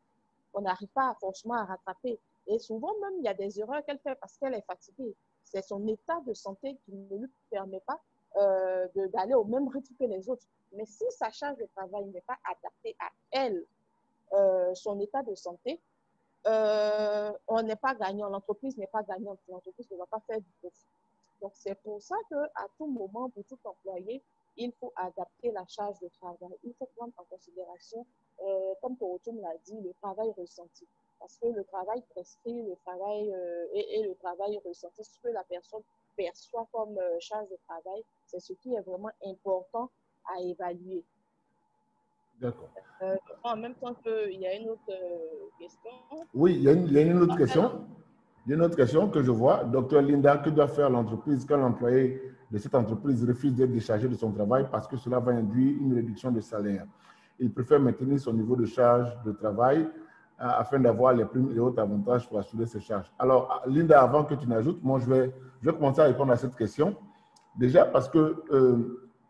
qu'on n'arrive pas forcément à rattraper. Et souvent même, il y a des erreurs qu'elle fait parce qu'elle est fatiguée. C'est son état de santé qui ne lui permet pas d'aller au même rythme que les autres. Mais si sa charge de travail n'est pas adaptée à elle, son état de santé, on n'est pas gagnant, l'entreprise n'est pas gagnante, l'entreprise ne va pas faire du profit. Donc, c'est pour ça qu'à tout moment, pour tout employé, il faut adapter la charge de travail. Il faut prendre en considération, comme Korotoum l'a dit, le travail ressenti. Parce que le travail prescrit, le travail et le travail ressenti, ce que la personne perçoit comme charge de travail, c'est ce qui est vraiment important à évaluer. D'accord. En même temps qu'il y a une autre question. Oui, il y a une autre question. Il y a une autre question que je vois. Docteur Linda, que doit faire l'entreprise quand l'employé de cette entreprise refuse d'être déchargé de son travail parce que cela va induire une réduction de salaire? Il préfère maintenir son niveau de charge de travail afin d'avoir les primes et autres avantages pour assurer ses charges. Alors, Linda, avant que tu n'ajoutes, moi, je vais commencer à répondre à cette question. Déjà parce que,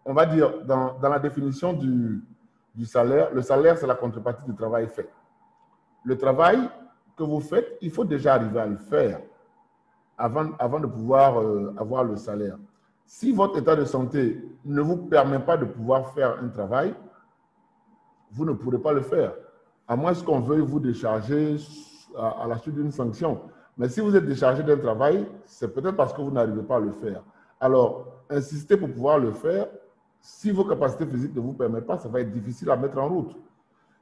on va dire, dans la définition du salaire, le salaire, c'est la contrepartie du travail fait. Le travail que vous faites, il faut déjà arriver à le faire avant de pouvoir avoir le salaire. Si votre état de santé ne vous permet pas de pouvoir faire un travail, vous ne pourrez pas le faire, à moins qu'on veuille vous décharger à la suite d'une sanction. Mais si vous êtes déchargé d'un travail, c'est peut-être parce que vous n'arrivez pas à le faire. Alors, insistez pour pouvoir le faire. Si vos capacités physiques ne vous permettent pas, ça va être difficile à mettre en route.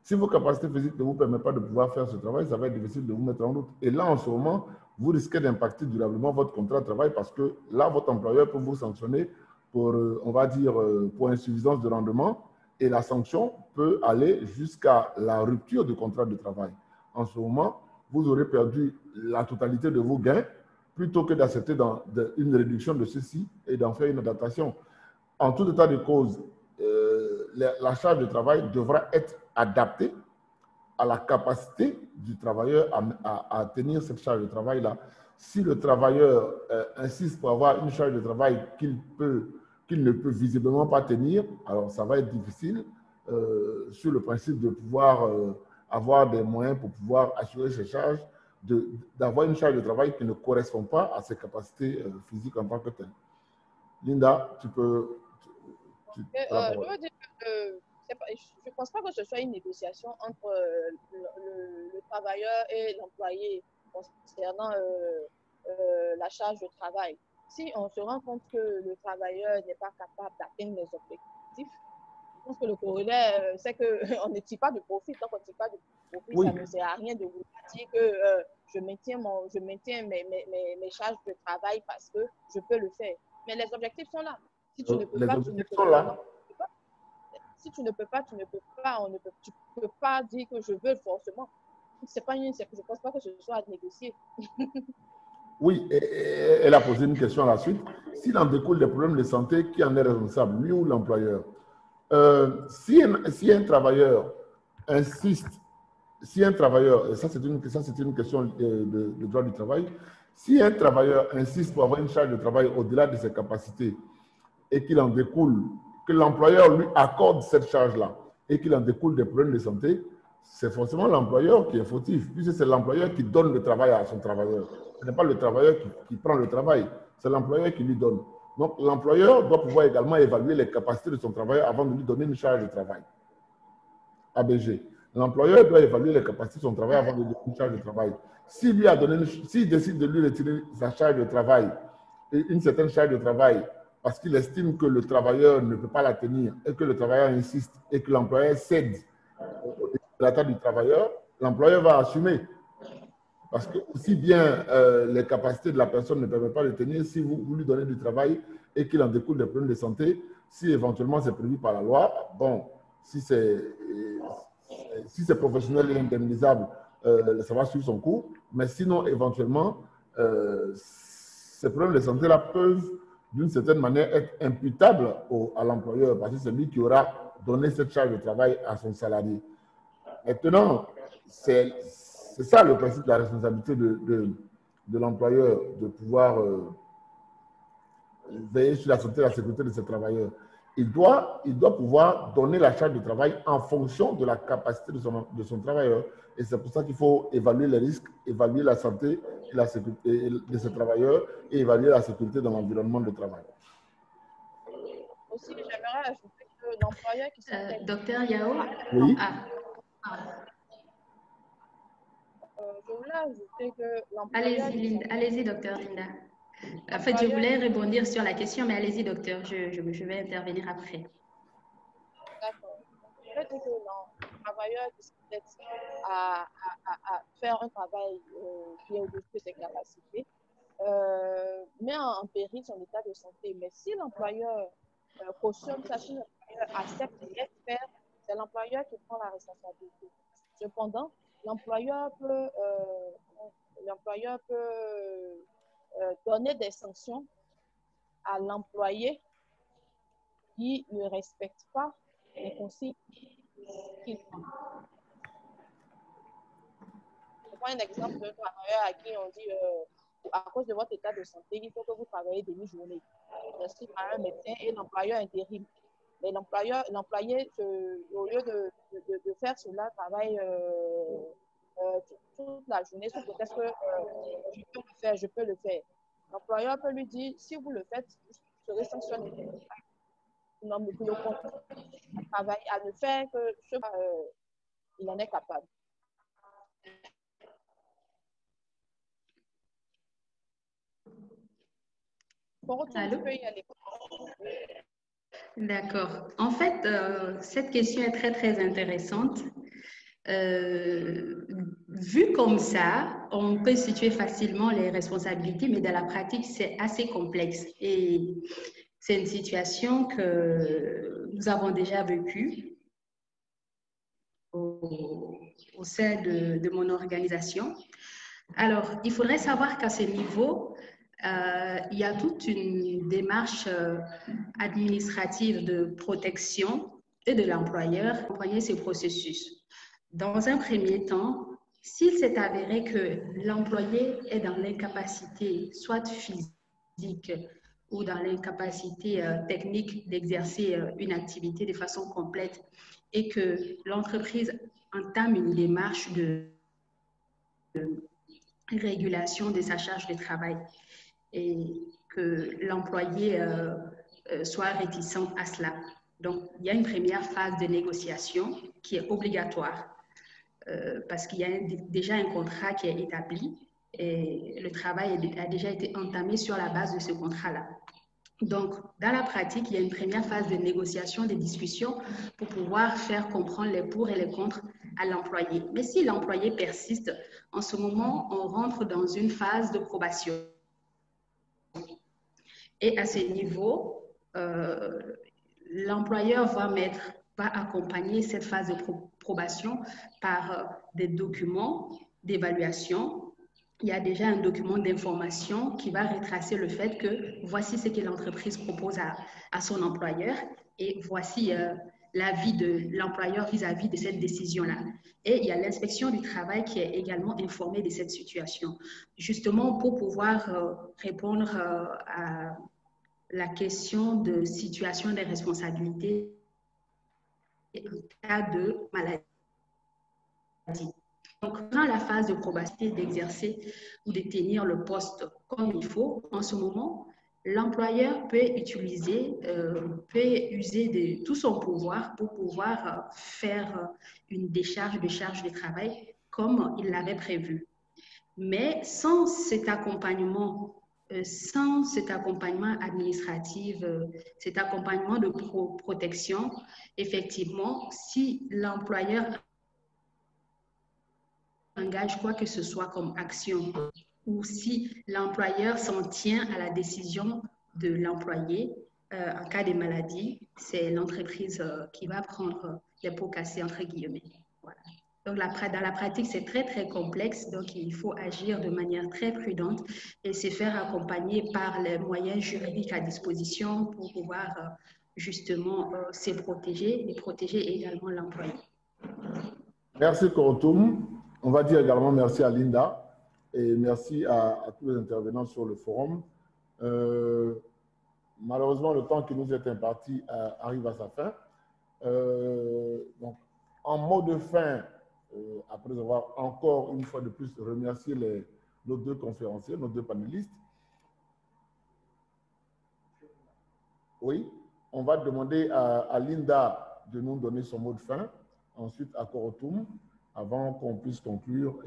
Si vos capacités physiques ne vous permettent pas de pouvoir faire ce travail, ça va être difficile de vous mettre en route. Et là, en ce moment, vous risquez d'impacter durablement votre contrat de travail parce que là, votre employeur peut vous sanctionner pour, on va dire, pour insuffisance de rendement. Et la sanction peut aller jusqu'à la rupture du contrat de travail. En ce moment, vous aurez perdu la totalité de vos gains plutôt que d'accepter une réduction de ceci et d'en faire une adaptation. En tout état de cause, la charge de travail devra être adaptée à la capacité du travailleur à tenir cette charge de travail-là. Si le travailleur insiste pour avoir une charge de travail qu'il ne peut visiblement pas tenir, alors ça va être difficile sur le principe de pouvoir avoir des moyens pour pouvoir assurer ses charges, d'avoir une charge de travail qui ne correspond pas à ses capacités physiques en tant que telles. Linda, tu peux... Je veux dire que je ne pense pas que ce soit une négociation entre le travailleur et l'employé concernant la charge de travail. Si on se rend compte que le travailleur n'est pas capable d'atteindre les objectifs, je pense que le corollaire, c'est qu'on ne tire pas de profit. Tant qu'on ne tire pas de profit, oui, ça ne sert à rien de vous dire que je maintiens mes charges de travail parce que je peux le faire. Mais les objectifs sont là. Si tu ne peux pas, tu ne peux pas. Si tu ne peux pas, tu ne peux pas. Tu ne peux pas dire que je veux forcément. Je ne pense pas que ce soit à négocier. Oui, elle a posé une question à la suite. S'il en découle des problèmes de santé, qui en est responsable, lui ou l'employeur? Si un travailleur insiste, si un travailleur, et ça c'est une question de droit du travail, si un travailleur insiste pour avoir une charge de travail au-delà de ses capacités et qu'il en découle, que l'employeur lui accorde cette charge-là et qu'il en découle des problèmes de santé, c'est forcément l'employeur qui est fautif, puisque c'est l'employeur qui donne le travail à son travailleur. Ce n'est pas le travailleur qui prend le travail, c'est l'employeur qui lui donne. Donc, l'employeur doit pouvoir également évaluer les capacités de son travailleur avant de lui donner une charge de travail. ABG. L'employeur doit évaluer les capacités de son travail avant de lui donner une charge de travail. S'il décide de lui retirer sa charge de travail, une certaine charge de travail, parce qu'il estime que le travailleur ne peut pas la tenir et que le travailleur insiste et que l'employeur cède au désir du travailleur, l'employeur va assumer. Parce que aussi bien les capacités de la personne ne permettent pas de tenir, si vous lui donnez du travail et qu'il en découle des problèmes de santé, si éventuellement c'est prévu par la loi, bon, si c'est professionnel et indemnisable, ça va suivre son cours. Mais sinon, éventuellement, ces problèmes de santé-là peuvent, d'une certaine manière, être imputables à l'employeur, parce que c'est lui qui aura donné cette charge de travail à son salarié. Maintenant, c'est ça le principe de la responsabilité de l'employeur, de pouvoir veiller sur la santé et la sécurité de ses travailleurs. Il doit pouvoir donner la charge de travail en fonction de la capacité de son travailleur. Et c'est pour ça qu'il faut évaluer les risques, évaluer la santé et la sécurité de ses travailleurs et évaluer la sécurité dans l'environnement de travail. Aussi, j'aimerais ajouter que l'employeur qui s'intègre... Docteur Yao? Oui. Je voulais ajouter que l'employeur... Allez-y, docteur Linda. En fait, je voulais rebondir sur la question, mais allez-y, docteur, je vais intervenir après. D'accord. Je veux dire que le travailleur qui s'intègre à faire un travail qui est au-dessus de ses capacités met en péril son état de santé. Mais si l'employeur cautionne ça, si l'employeur accepte de laisser faire, c'est l'employeur qui prend la responsabilité. Cependant, l'employeur peut donner des sanctions à l'employé qui ne respecte pas les consignes qu'il prend. Je prends un exemple d'un travailleur à qui on dit à cause de votre état de santé, il faut que vous travaillez demi-journée. Je suis par un médecin et l'employeur intérim. Mais l'employé, au lieu de faire cela, travaille toute la journée sous prétexte que je peux le faire. L'employeur peut lui dire, si vous le faites, vous serez sanctionné. Non, mais pour le contraire, travail à ne faire que ce il en est capable. Allô? D'accord. En fait, cette question est très, très intéressante. Vu comme ça, on peut situer facilement les responsabilités, mais dans la pratique, c'est assez complexe. Et c'est une situation que nous avons déjà vécue au sein de mon organisation. Alors, il faudrait savoir qu'à ce niveau, il y a toute une démarche administrative de protection et de l'employeur pour accompagner ce processus. Dans un premier temps, s'il s'est avéré que l'employé est dans l'incapacité, soit physique ou dans l'incapacité technique d'exercer une activité de façon complète et que l'entreprise entame une démarche de régulation de sa charge de travail et que l'employé soit réticent à cela. Donc, il y a une première phase de négociation qui est obligatoire parce qu'il y a déjà un contrat qui est établi et le travail a déjà été entamé sur la base de ce contrat-là. Donc, dans la pratique, il y a une première phase de négociation, de discussion pour pouvoir faire comprendre les pour et les contre à l'employé. Mais si l'employé persiste, en ce moment, on rentre dans une phase de probation. Et à ce niveau, l'employeur va accompagner cette phase de probation par des documents d'évaluation. Il y a déjà un document d'information qui va retracer le fait que voici ce que l'entreprise propose à son employeur et voici l'avis de l'employeur vis-à-vis de cette décision-là. Et il y a l'inspection du travail qui est également informée de cette situation, justement pour pouvoir répondre à la question de situation des responsabilités en cas de maladie. Donc, dans la phase de probation d'exercer ou de tenir le poste comme il faut, en ce moment, l'employeur peut user de tout son pouvoir pour pouvoir faire une décharge de charge de travail comme il l'avait prévu. Mais sans cet accompagnement administratif, cet accompagnement de protection, effectivement, si l'employeur engage quoi que ce soit comme action ou si l'employeur s'en tient à la décision de l'employé en cas de maladie, c'est l'entreprise qui va prendre les pots cassés, entre guillemets. Voilà. Donc, dans la pratique, c'est très, très complexe. Donc, il faut agir de manière très prudente et se faire accompagner par les moyens juridiques à disposition pour pouvoir justement se protéger et protéger également l'employé. Merci, Korotoum. On va dire également merci à Linda et merci à tous les intervenants sur le forum. Malheureusement, le temps qui nous est imparti arrive à sa fin. Donc, en mot de fin, après avoir encore une fois de plus remercié nos deux conférenciers, nos deux panélistes, oui, on va demander à Linda de nous donner son mot de fin, ensuite à Korotoum, avant qu'on puisse conclure.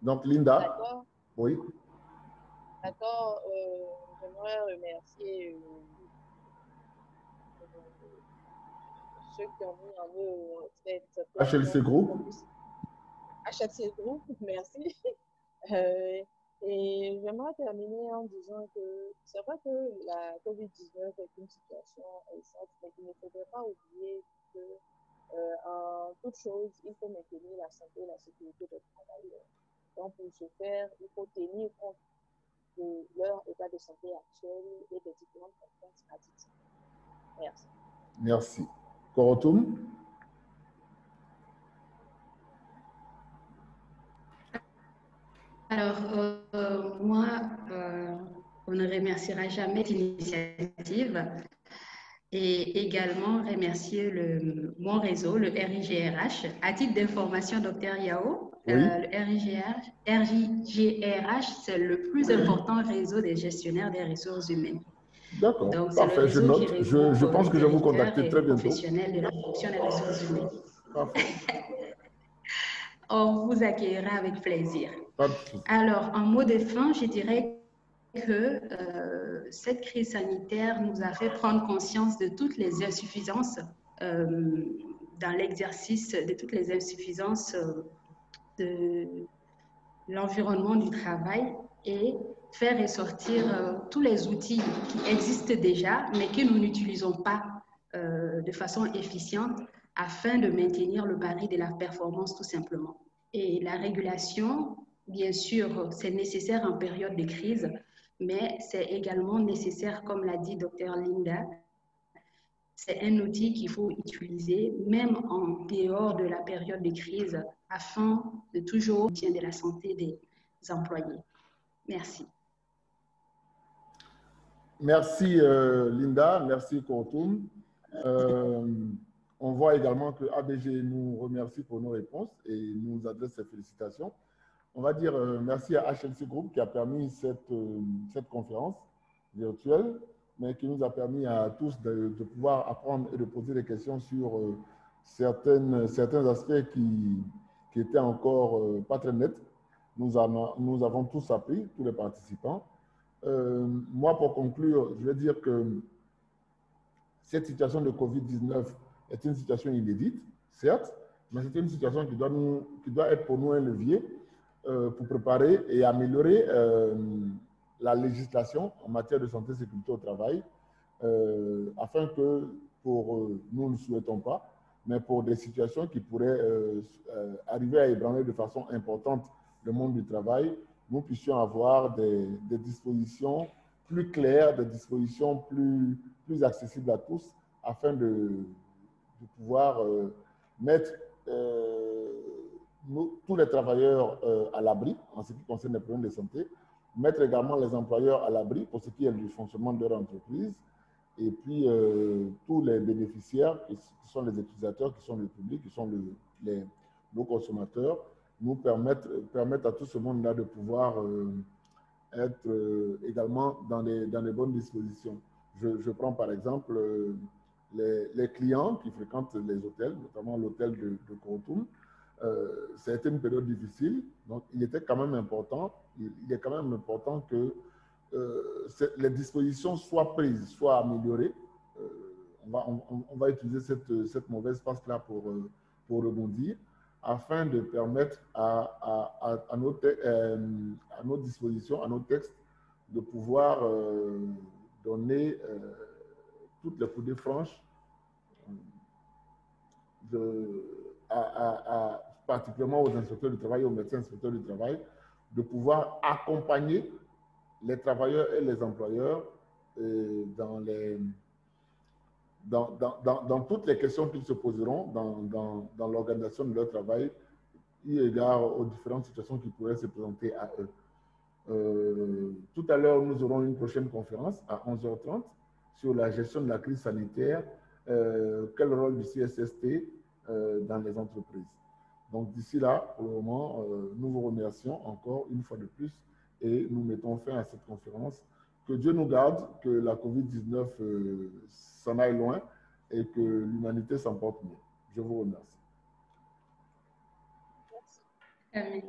Donc, Linda. D'accord. Oui. D'accord. J'aimerais remercier ceux qui ont mis en œuvre cette HLC Group. HLC Group, merci. Et j'aimerais terminer en disant que c'est vrai que la COVID-19 est une situation récente, mais qu'il ne faudrait pas oublier que en toute chose, il faut maintenir la santé et la sécurité des travailleurs. Donc, pour ce faire, il faut tenir compte de leur état de santé actuel et des différentes contraintes additives. Merci. Merci. Korotoum? Alors, moi, on ne remerciera jamais l'initiative et également remercier mon réseau, le RIGRH. À titre d'information, docteur Yao, Oui. le RIGRH, c'est le plus important réseau des gestionnaires des ressources humaines. D'accord, Donc, c'est le parfait, je réseau qui note. regroupe Je pense les que je vais vous directeurs contacter et très les bientôt. professionnels de la fonction des ressources humaines. Parfait. On vous accueillera avec plaisir. Pas de souci. Alors, en mot de fin, je dirais que cette crise sanitaire nous a fait prendre conscience de toutes les insuffisances dans l'exercice, de toutes les insuffisances de l'environnement du travail et faire ressortir tous les outils qui existent déjà, mais que nous n'utilisons pas de façon efficiente afin de maintenir le pari de la performance tout simplement. Et la régulation, bien sûr, c'est nécessaire en période de crise, mais c'est également nécessaire, comme l'a dit Dr Linda, c'est un outil qu'il faut utiliser même en dehors de la période de crise afin de toujours maintien de la santé des employés. Merci. Merci Linda, merci Korotoum. On voit également que ABG nous remercie pour nos réponses et nous adresse ses félicitations. On va dire merci à HLC Group qui a permis cette conférence virtuelle, mais qui nous a permis à tous de pouvoir apprendre et de poser des questions sur certains aspects qui étaient encore pas très nets. Nous avons tous appris, tous les participants. Moi, pour conclure, je vais dire que cette situation de Covid-19 est une situation inédite, certes, mais c'est une situation qui doit être pour nous un levier pour préparer et améliorer la législation en matière de santé et sécurité au travail, afin que, nous ne souhaitons pas, mais pour des situations qui pourraient arriver à ébranler de façon importante le monde du travail, nous puissions avoir des dispositions plus claires, des dispositions plus accessibles à tous, afin de pouvoir mettre tous les travailleurs à l'abri en ce qui concerne les problèmes de santé, mettre également les employeurs à l'abri pour ce qui est du fonctionnement de leur entreprise, et puis tous les bénéficiaires qui sont les utilisateurs, qui sont le public, qui sont nos consommateurs, nous permettre à tout ce monde-là de pouvoir être également dans les bonnes dispositions. Je prends par exemple les clients qui fréquentent les hôtels, notamment l'hôtel de Korotoum. C'était une période difficile, donc il est quand même important que les dispositions soient prises, soient améliorées. On va utiliser cette mauvaise passe-là pour rebondir, afin de permettre à nos dispositions, à nos textes, de pouvoir donner toutes les coudées franches particulièrement aux inspecteurs du travail, aux médecins inspecteurs du travail, de pouvoir accompagner les travailleurs et les employeurs dans toutes les questions qu'ils se poseront dans l'organisation de leur travail, eu égard aux différentes situations qui pourraient se présenter à eux. Tout à l'heure, nous aurons une prochaine conférence à 11h30 sur la gestion de la crise sanitaire, quel rôle du CSST dans les entreprises. Donc d'ici là, pour le moment, nous vous remercions encore une fois de plus et nous mettons fin à cette conférence. Que Dieu nous garde, que la COVID-19 s'en aille loin et que l'humanité s'en porte mieux. Je vous remercie. Amen.